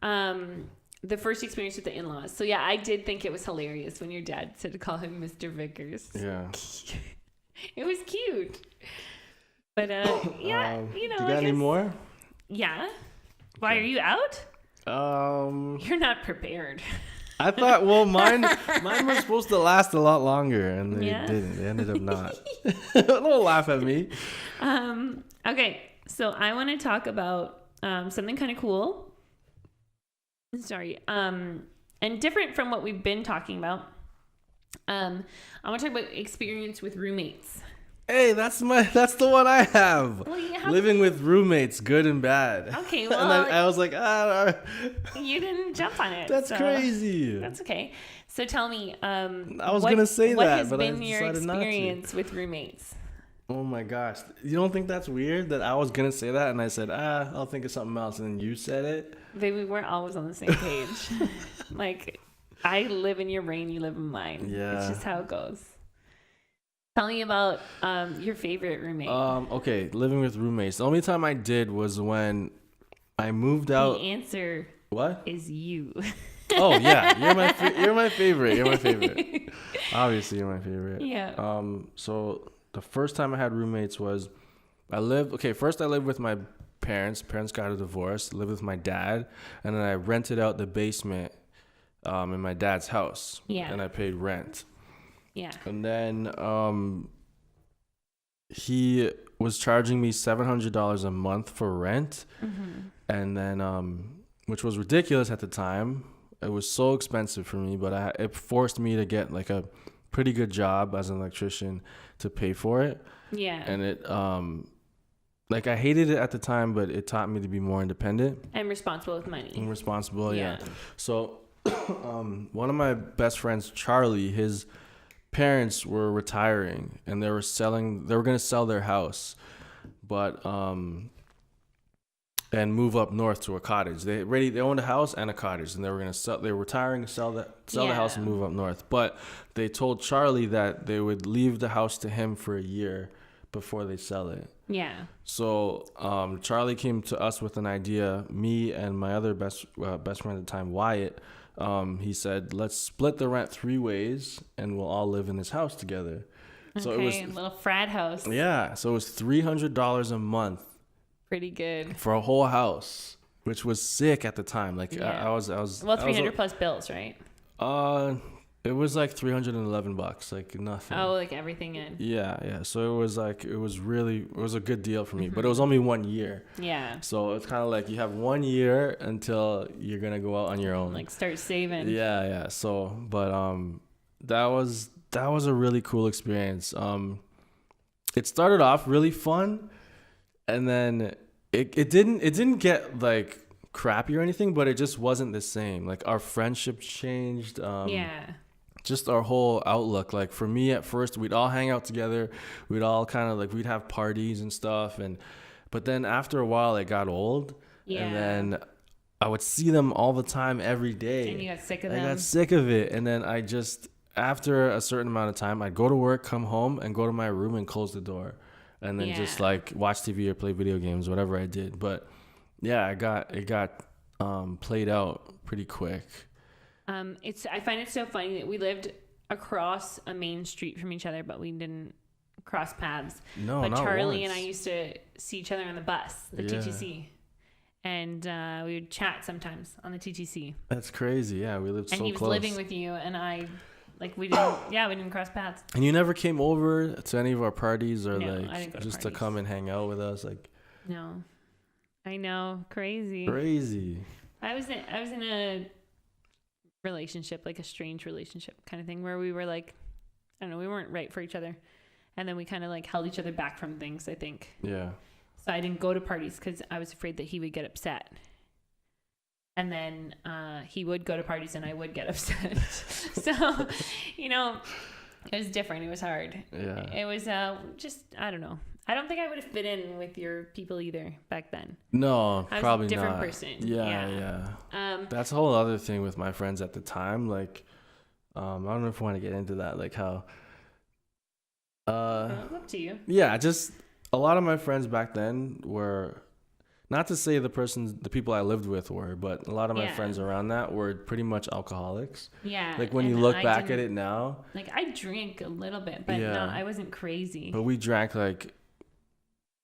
The first experience with the in-laws. So yeah, I did think it was hilarious when your dad said to call him Mr. Vickers. Yeah. It was cute. But yeah, do you got any more? Yeah. Why are you out? You're not prepared. I thought, mine was supposed to last a lot longer, and they didn't. They ended up not. Don't laugh at me. Okay, so I want to talk about something kind of cool. Sorry. And different from what we've been talking about. I want to talk about experience with roommates. Hey, that's the one I have. Well, living with roommates, good and bad. Okay, well, and I was like, you didn't jump on it. That's crazy. That's okay. So tell me, I was gonna say what that, has but been I decided your experience not to. with roommates? Oh my gosh, you don't think that's weird that I was gonna say that and I said, I'll think of something else, and then you said it? Baby, we're always on the same page. Like, I live in your brain, you live in mine. Yeah, it's just how it goes. Tell me about your favorite roommate. Okay, living with roommates. The only time I did was when I moved out. The answer is you. Oh yeah, you're my favorite. You're my favorite. Obviously, you're my favorite. Yeah. So the first time I had roommates was first I lived with my parents. Parents got a divorce. Lived with my dad, and then I rented out the basement in my dad's house. Yeah. And I paid rent. Yeah. And then he was charging me $700 a month for rent. Mm-hmm. And then which was ridiculous at the time. It was so expensive for me, but it forced me to get like a pretty good job as an electrician to pay for it. Yeah. And it like I hated it at the time, but it taught me to be more independent and responsible with money. And responsible, yeah. So one of my best friends, Charlie, his parents were retiring and they were going to sell their house, but and move up north to a cottage. They owned a house and a cottage, and they were retiring, sell the house and move up north. But they told Charlie that they would leave the house to him for a year before they sell it. Yeah. So Charlie came to us with an idea. Me and my other best friend at the time, Wyatt. He said, let's split the rent 3 ways and we'll all live in this house together. So it was a little frat house. Yeah. So it was $300 a month. Pretty good. For a whole house, which was sick at the time. Like I was. Well, 300 plus bills, right? It was like $311, like nothing. Oh, like everything in. Yeah. So it was a good deal for me, but it was only 1 year. Yeah. So it's kind of like you have 1 year until you're gonna go out on your own. Like start saving. Yeah. So, but that was a really cool experience. It started off really fun, and then it didn't get like crappy or anything, but it just wasn't the same. Like our friendship changed. Just our whole outlook. Like for me at first, we'd all hang out together. We'd all kind of like, we'd have parties and stuff. But then after a while it got old. Yeah. And then I would see them all the time every day. And you got sick of them. I got sick of it. And then I just, after a certain amount of time, I'd go to work, come home, and go to my room and close the door. And then just like watch TV or play video games, whatever I did. But yeah, it got played out pretty quick. I find it so funny that we lived across a main street from each other, but we didn't cross paths. No, but not Charlie once. and I used to see each other on the bus, the TTC. And we would chat sometimes on the TTC. That's crazy. Yeah, we lived so close. And he was living with you, and I, like, we didn't cross paths. And you never came over to any of our parties or No, I like didn't go to just to parties. come and hang out with us? Like, No, I know, crazy. I was in a relationship, like a strange relationship kind of thing, where we were like, I don't know, we weren't right for each other, and then we kind of like held each other back from things, I think. Yeah. So I didn't go to parties because I was afraid that he would get upset. And then he would go to parties and I would get upset. So, you know, it was different. It was hard. Yeah. It was just, I don't know. I don't think I would have fit in with your people either back then. No, I was probably a different not. person. Yeah. That's a whole other thing with my friends at the time. Like, I don't know if I want to get into that. Like how, Up to you. yeah, just a lot of my friends back then were, not to say the people I lived with were, but a lot of my friends around that were pretty much alcoholics. Yeah. Like when you look back at it now. Like I drank a little bit, but no, I wasn't crazy. But we drank like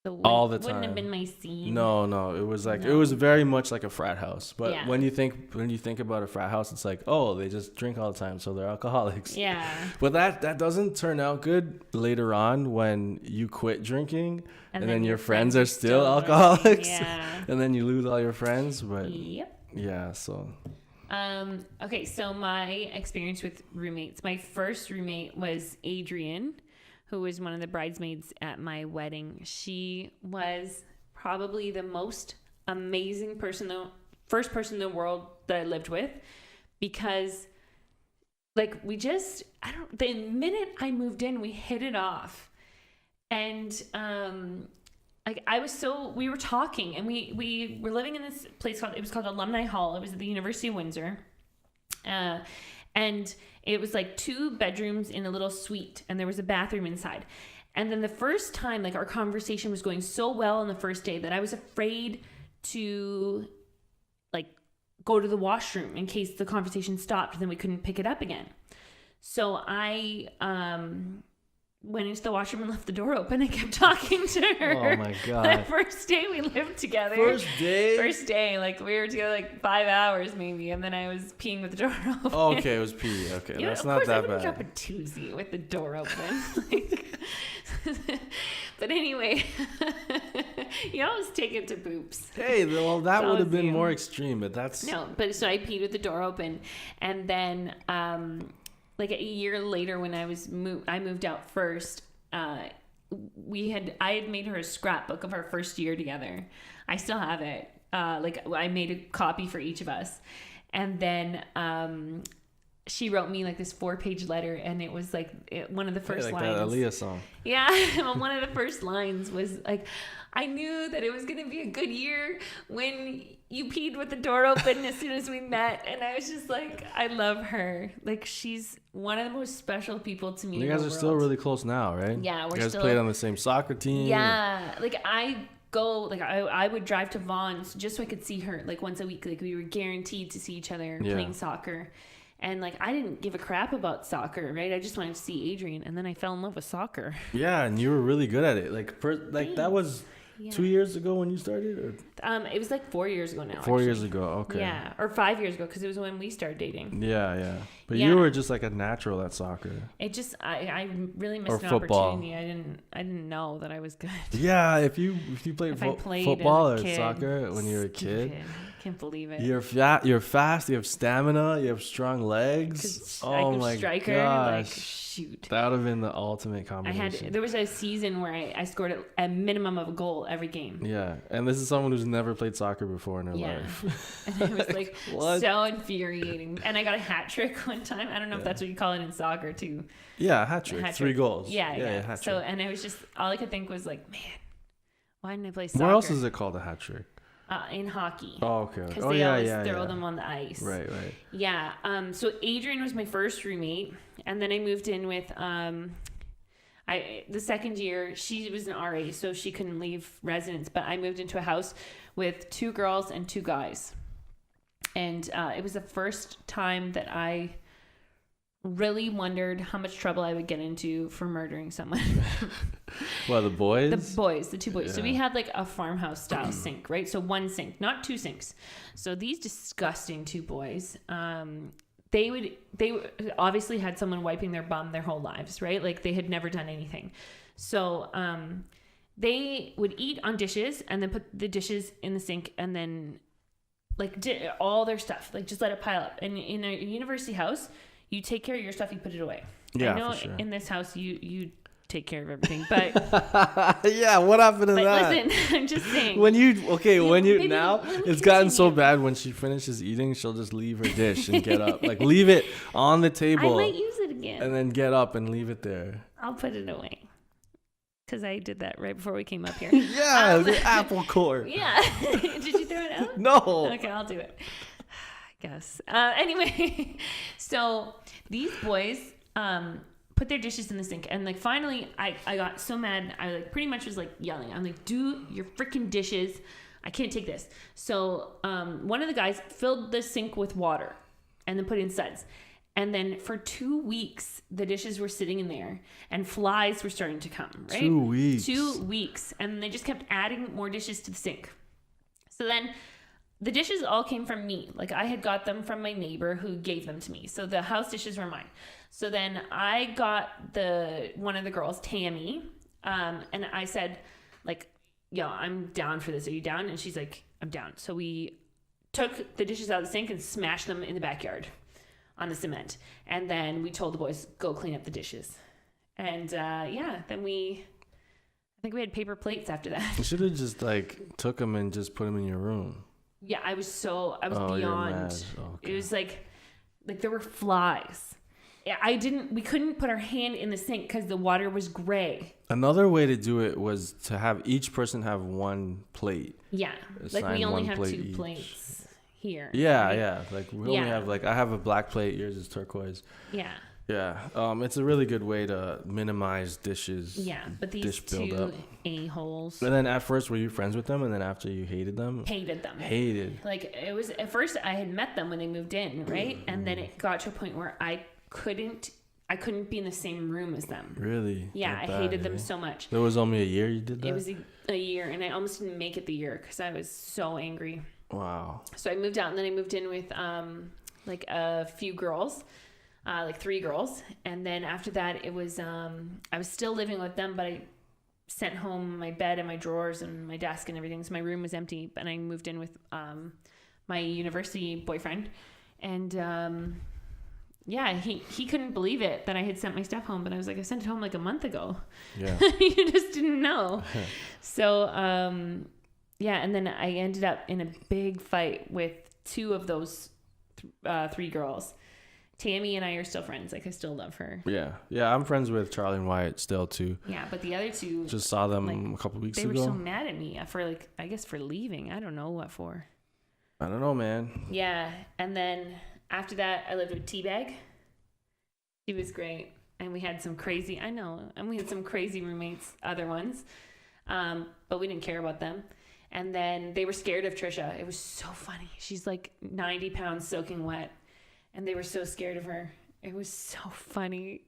So all the time. Wouldn't have been my scene. No, it was like it was very much like a frat house. But Yeah. when you think about a frat house, it's like, oh, they just drink all the time, so they're alcoholics. Yeah. But that doesn't turn out good later on when you quit drinking and then your friends are still alcoholics. Yeah. And then you lose all your friends. But Yep. yeah, so Okay, so my experience with roommates. My first roommate was Adrian, who was one of the bridesmaids at my wedding. She was probably the most amazing first person in the world that I lived with, because like the minute I moved in, we hit it off. And like we were talking, and we were living in this place called Alumni Hall. It was at the University of Windsor. And it was like 2 bedrooms in a little suite, and there was a bathroom inside. And then the first time, like, our conversation was going so well on the first day that I was afraid to like go to the washroom in case the conversation stopped and then we couldn't pick it up again. So I went into the washroom and left the door open and kept talking to her. oh my god. The first day we lived together. First day, Like we were together like 5 hours maybe, and then I was peeing with the door open. Oh, okay, it was pee. Okay, You know, that's of not course, I that wouldn't bad. drop a toozy with the door open. Like, but anyway, you always take it to poops. Hey, well, that So would have is been you. more extreme, but that's No, but so I peed with the door open, and then like a year later when I moved out first. I had made her a scrapbook of our first year together. I still have it. Like I made a copy for each of us, and then she wrote me like this 4-page letter, and it was like one of the first like lines. that Aaliyah song. Yeah, one of the first lines was like, I knew that it was going to be a good year when you peed with the door open as soon as we met. And I was just like, I love her. Like, she's one of the most special people to me. You guys are still really close now, right? Yeah, we're You guys still played on the same soccer team. Yeah, like I would drive to Vaughn's just so I could see her like once a week. Like we were guaranteed to see each other playing soccer. And like I didn't give a crap about soccer, right? I just wanted to see Adrian, and then I fell in love with soccer. Yeah, and you were really good at it. Like that was 2 years ago when you started, or it was like 4 years ago now. 4 years ago. Okay. Yeah, or 5 years ago because it was when we started dating. Yeah. But you were just like a natural at soccer. It just I really missed Or an football. opportunity. I didn't know that I was good. Yeah, if you played If I played football or as a kid, soccer when you were a kid. Can't believe it. You're fast, you have stamina, you have strong legs. Oh my striker, gosh. like shoot. That would have been the ultimate combination. There was a season where I scored a minimum of a goal every game. Yeah, and this is someone who's never played soccer before in her life. And it was like What? so infuriating. And I got a hat trick one time. I don't know if that's what you call it in soccer too. Yeah, hat trick. 3 goals. Yeah. Hat So trick. and it was just all I could think was like, man, why didn't I play soccer? Where else is it called a hat trick? in hockey. Oh, okay. Because Oh, they yeah, always yeah, throw yeah. them on the ice. Right. Yeah. So Adrian was my first roommate, and then I moved in with the second year. She was an RA, so she couldn't leave residence. But I moved into a house with 2 girls and 2 guys, and it was the first time that I really wondered how much trouble I would get into for murdering someone. Well, the boys? The 2 boys. Yeah. So we had like a farmhouse style sink, right? So 1 sink, not 2 sinks. So these disgusting 2 boys, they obviously had someone wiping their bum their whole lives, right? Like they had never done anything. So they would eat on dishes and then put the dishes in the sink and then like all their stuff, like just let it pile up. And in a university house, you take care of your stuff, you put it away. Yeah, I know for sure. in this house you take care of everything, but yeah, what happened to that? Listen, I'm just saying. It's gotten so bad when she finishes eating, she'll just leave her dish and get up. Like leave it on the table. I might use it again. And then get up and leave it there. I'll put it away. Because I did that right before we came up here. Yeah, the apple core. Yeah. Did you throw it out? No. Okay, I'll do it. I guess. Anyway, so these boys put their dishes in the sink, and like finally I got so mad. I like pretty much was like yelling. I'm like, do your freaking dishes. I can't take this. So one of the guys filled the sink with water and then put in suds. And then for 2 weeks, the dishes were sitting in there and flies were starting to come, right? 2 weeks. 2 weeks. And they just kept adding more dishes to the sink. So then the dishes all came from me. Like I had got them from my neighbor who gave them to me. So the house dishes were mine. So then I got one of the girls, Tammy, and I said, like, yo, I'm down for this. Are you down? And she's like, I'm down. So we took the dishes out of the sink and smashed them in the backyard on the cement. And then we told the boys, go clean up the dishes. And then I think we had paper plates after that. You should have just like took them and just put them in your room. Yeah, I was beyond. Okay. It was like there were flies. We couldn't put our hand in the sink because the water was gray. Another way to do it was to have each person have 1 plate. Yeah, like we only have 2 plates here. Yeah, right? yeah. Like we only have I have a black plate. Yours is turquoise. Yeah. Yeah. It's a really good way to minimize dishes. Yeah, but these 2 a-holes. And then at first, were you friends with them? And then after you hated them? Hated them. Hated. Like it was at first I had met them when they moved in, right? And then it got to a point where I couldn't be in the same room as them. Really? Yeah, I hated them so much. There was only a year you did that? It was a year, and I almost didn't make it the year because I was so angry. Wow. So I moved out, and then I moved in with like a few girls, like 3 girls. And then after that, it was I was still living with them, but I sent home my bed and my drawers and my desk and everything. So my room was empty, and I moved in with my university boyfriend. And yeah, he couldn't believe it that I had sent my stuff home, but I was like, I sent it home like a month ago. Yeah. You just didn't know. So, yeah. And then I ended up in a big fight with 2 of those 3 girls. Tammy and I are still friends. Like I still love her. Yeah. Yeah. I'm friends with Charlie and Wyatt still too. Yeah. But the other 2, just saw them a couple weeks ago. They were so mad at me for I guess for leaving. I don't know what for. I don't know, man. Yeah. And then after that, I lived with Teabag. She was great. And we had some crazy, roommates, other ones. But we didn't care about them. And then they were scared of Trisha. It was so funny. She's like 90 pounds soaking wet. And they were so scared of her. It was so funny.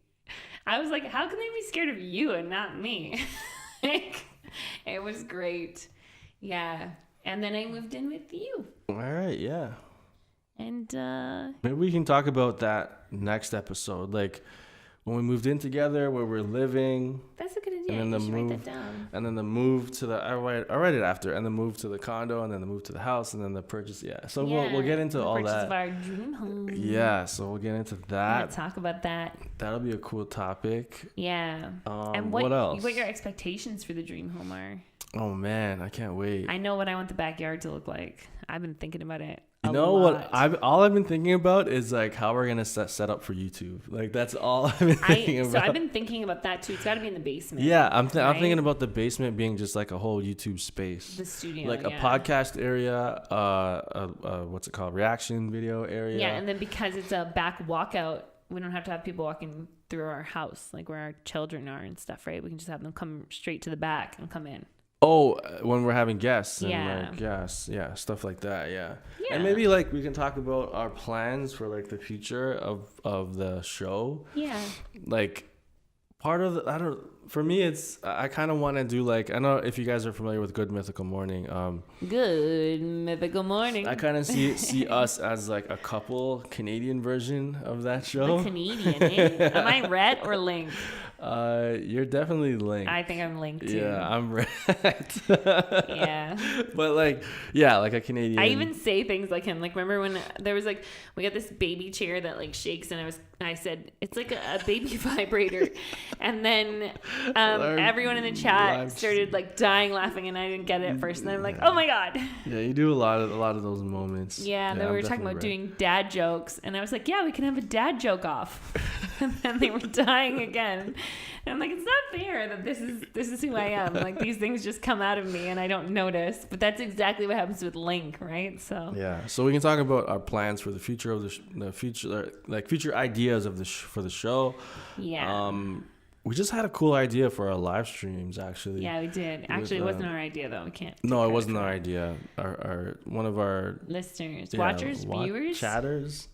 I was like, how can they be scared of you and not me? It was great. Yeah. And then I moved in with you. All right. Yeah. And maybe we can talk about that next episode, like when we moved in together, where we're living. That's a good idea. And then write that down. And then the move to I write it after, and the move to the condo, and then the move to the house, and then the purchase. Yeah, so we'll get into all that. Purchase of our dream home. Yeah, so we'll get into that. We'll talk about that. That'll be a cool topic. Yeah. And what else? What your expectations for the dream home are? Oh man, I can't wait. I know what I want the backyard to look like. I've been thinking about it. You know what? All I've been thinking about is like how we're gonna set up for YouTube. Like that's all I've been thinking about. So I've been thinking about that too. It's got to be in the basement. Yeah, I'm thinking about the basement being just like a whole YouTube space. The studio, like a podcast area, what's it called? Reaction video area. Yeah, and then because it's a back walkout, we don't have to have people walking through our house, like where our children are and stuff, right? We can just have them come straight to the back and come in. Oh, when we're having guests. Yeah. And like, stuff like that, yeah. And maybe like we can talk about our plans for like the future of the show. Yeah. Like part of for me it's I kind of want to do like, I don't know if you guys are familiar with Good Mythical Morning. Good Mythical Morning. I kind of see us as like a couple Canadian version of that show. The Canadian, eh? Am I Red or Link? You're definitely Link. I think I'm Link too. Yeah, I'm Red. Yeah. But like, yeah, like a Canadian. I even say things like him. Like, remember when there was like, we got this baby chair that like shakes, and I said it's like a baby vibrator, and then everyone in the chat started like dying laughing, and I didn't get it at first, and then I'm like, oh my god. Yeah, you do a lot of those moments. Yeah, then we were talking about doing dad jokes, and I was like, yeah, we can have a dad joke off, and then they were dying again. And I'm like, it's not fair that this is who I am. Like, these things just come out of me and I don't notice. But that's exactly what happens with Link, right? So yeah. So we can talk about our plans for the future of the future, like future ideas of for the show. Yeah. We just had a cool idea for our live streams, actually. Yeah, we did. Actually, it wasn't our idea, though. We can't. No, it wasn't our idea. Our one of our listeners, watchers, viewers, chatters.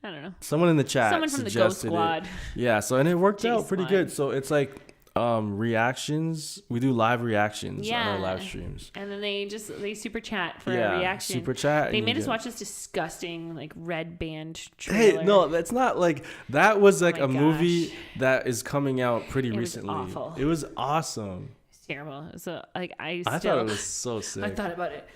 I don't know. Someone in the chat. Someone from the Ghost Squad. Yeah, so and it worked out pretty good. So it's like reactions. We do live reactions on our live streams. And then they super chat for a reaction. Super chat. They made us watch this disgusting like red band trailer. Hey, no, that's not like that was like a movie that is coming out pretty recently. It was awful. It was awesome. It's terrible. So like I thought it was so sick. I thought about it.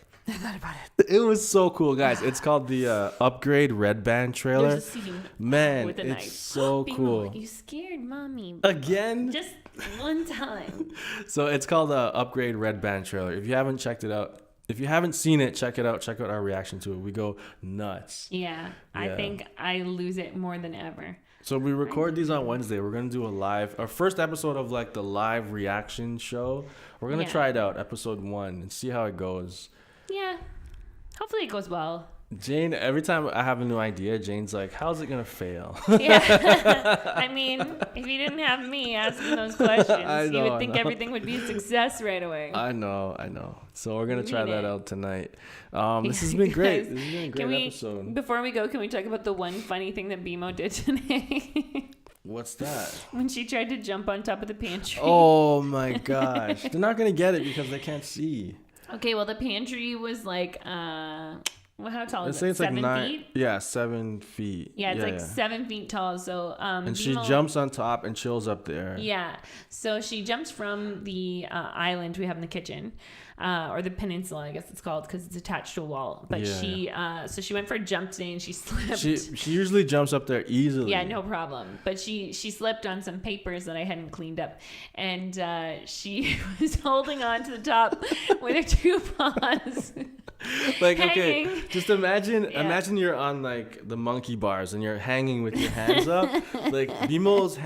It was so cool, guys. It's called the Upgrade Red Band trailer. There's a scene Man, with a it's knife. so cool. You scared mommy. Again? Just one time. So it's called the Upgrade Red Band trailer. If you haven't checked it out, if you haven't seen it, check it out. Check out our reaction to it. We go nuts. Yeah. I think I lose it more than ever. So we record these on Wednesday. We're going to do our first episode of like the live reaction show. We're going to try it out, episode 1, and see how it goes. Yeah. Hopefully it goes well. Jane, every time I have a new idea, Jane's like, how's it going to fail? Yeah. I mean, if you didn't have me asking those questions, you would think everything would be a success right away. I know. So we're going to try that out tonight. This has been great. This has been a great episode. Before we go, can we talk about the one funny thing that BMO did today? What's that? When she tried to jump on top of the pantry. Oh my gosh. They're not going to get it because they can't see. Okay, well, the pantry was like, how tall is it? Say it's 7 like feet? Yeah, 7 feet. Yeah, it's 7 feet tall. So, and she jumps on top and chills up there. Yeah. So she jumps from the island we have in the kitchen, or the peninsula, I guess it's called, because it's attached to a wall. But so she went for a jump today and she slipped. She usually jumps up there easily. Yeah, no problem. But she slipped on some papers that I hadn't cleaned up, and she was holding on to the top with her 2 paws. Like, hanging. Okay, just imagine you're on like the monkey bars and you're hanging with your hands up. Like Bimo's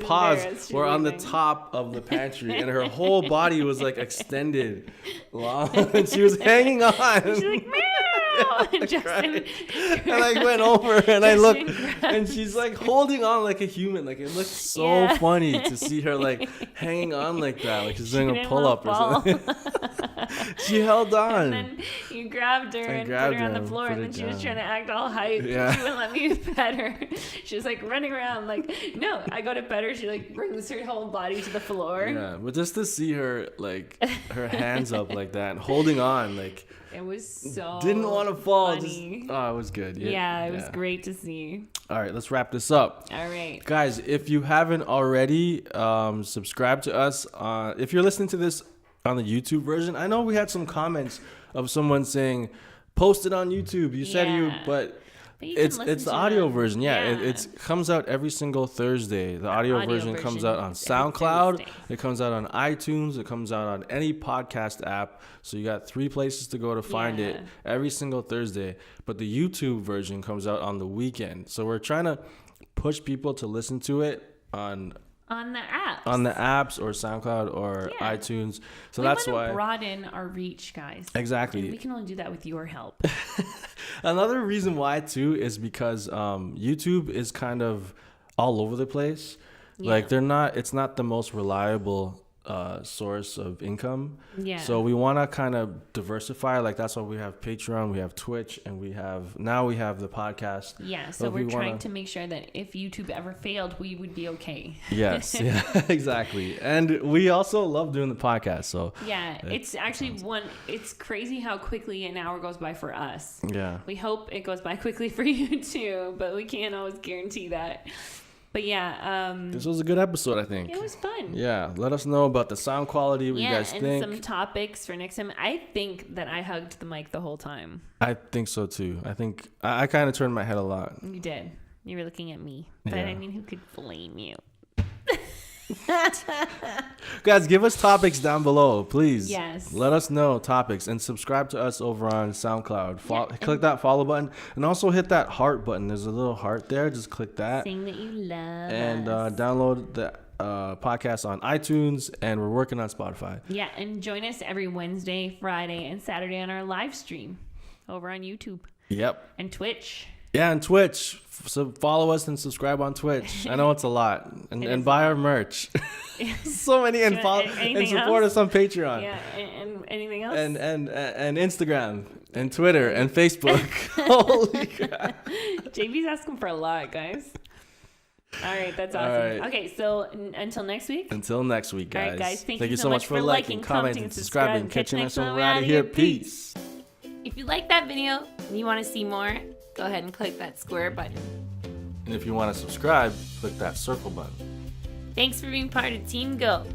paws were on the top of the pantry and her whole body was like extended long and she was hanging on. She's like, meow! And Justin, and I went over and I looked and she's like holding on like a human. Like it looked so funny to see her like hanging on like that. Like she's doing a pull-up or something. She held on. And then you grabbed her and put her on the floor, and then she was trying to act all hype. Yeah. She wouldn't let me pet her. She was like running around like, no, I go to pet her. She like brings her whole body to the floor. Yeah, but just to see her like her hands up like that and holding on, like it was so didn't want to fall. Funny. It was good. Yeah, it was great to see. All right, let's wrap this up. All right, guys, if you haven't already, subscribe to us. If you're listening to this on the YouTube version, I know we had some comments of someone saying, post it on YouTube. You said but But you can listen it's to the audio them. version. Yeah, it comes out every single Thursday. The audio version comes out on SoundCloud. It comes out on iTunes. It comes out on any podcast app. So you got 3 places to go to find it every single Thursday. But the YouTube version comes out on the weekend. So we're trying to push people to listen to it on the apps or SoundCloud or iTunes. So that's why we want to broaden our reach, guys. Exactly. And we can only do that with your help. Another reason why too is because YouTube is kind of all over the place. Like it's not the most reliable source of income. Yeah. So we want to kind of diversify. Like that's why we have Patreon, we have Twitch, and we have the podcast. Yeah. So we're trying to make sure that if YouTube ever failed, we would be okay. Yes. Yeah. Exactly. And we also love doing the podcast. So yeah, it's actually it's crazy how quickly an hour goes by for us. Yeah. We hope it goes by quickly for you too, but we can't always guarantee that. But yeah, this was a good episode, I think. It was fun. Yeah, let us know about the sound quality, what you guys think. Yeah, and some topics for next time. I think that I hugged the mic the whole time. I think so too. I think I kind of turned my head a lot. You did. You were looking at me. But I mean, who could blame you? Guys, give us topics down below, please. Yes. Let us know topics and subscribe to us over on SoundCloud. Click that follow button and also hit that heart button. There's a little heart there. Just click that. Saying that you love and us. Download the podcast on iTunes, and we're working on Spotify. Yeah, and join us every Wednesday, Friday, and Saturday on our live stream over on YouTube. Yep. And Twitch. Yeah, and Twitch. So follow us and subscribe on Twitch. I know it's a lot. And buy our merch. So many and support us on Patreon. Yeah, and anything else? And Instagram and Twitter and Facebook. Holy crap. JB's asking for a lot, guys. All right, that's awesome. Right. Okay, so until next week. Until next week, guys. All right, guys. Thank you so much for liking, commenting, and subscribing. Catching us when we're out of here. Peace. If you like that video and you want to see more, go ahead and click that square button. And if you want to subscribe, click that circle button. Thanks for being part of Team Go.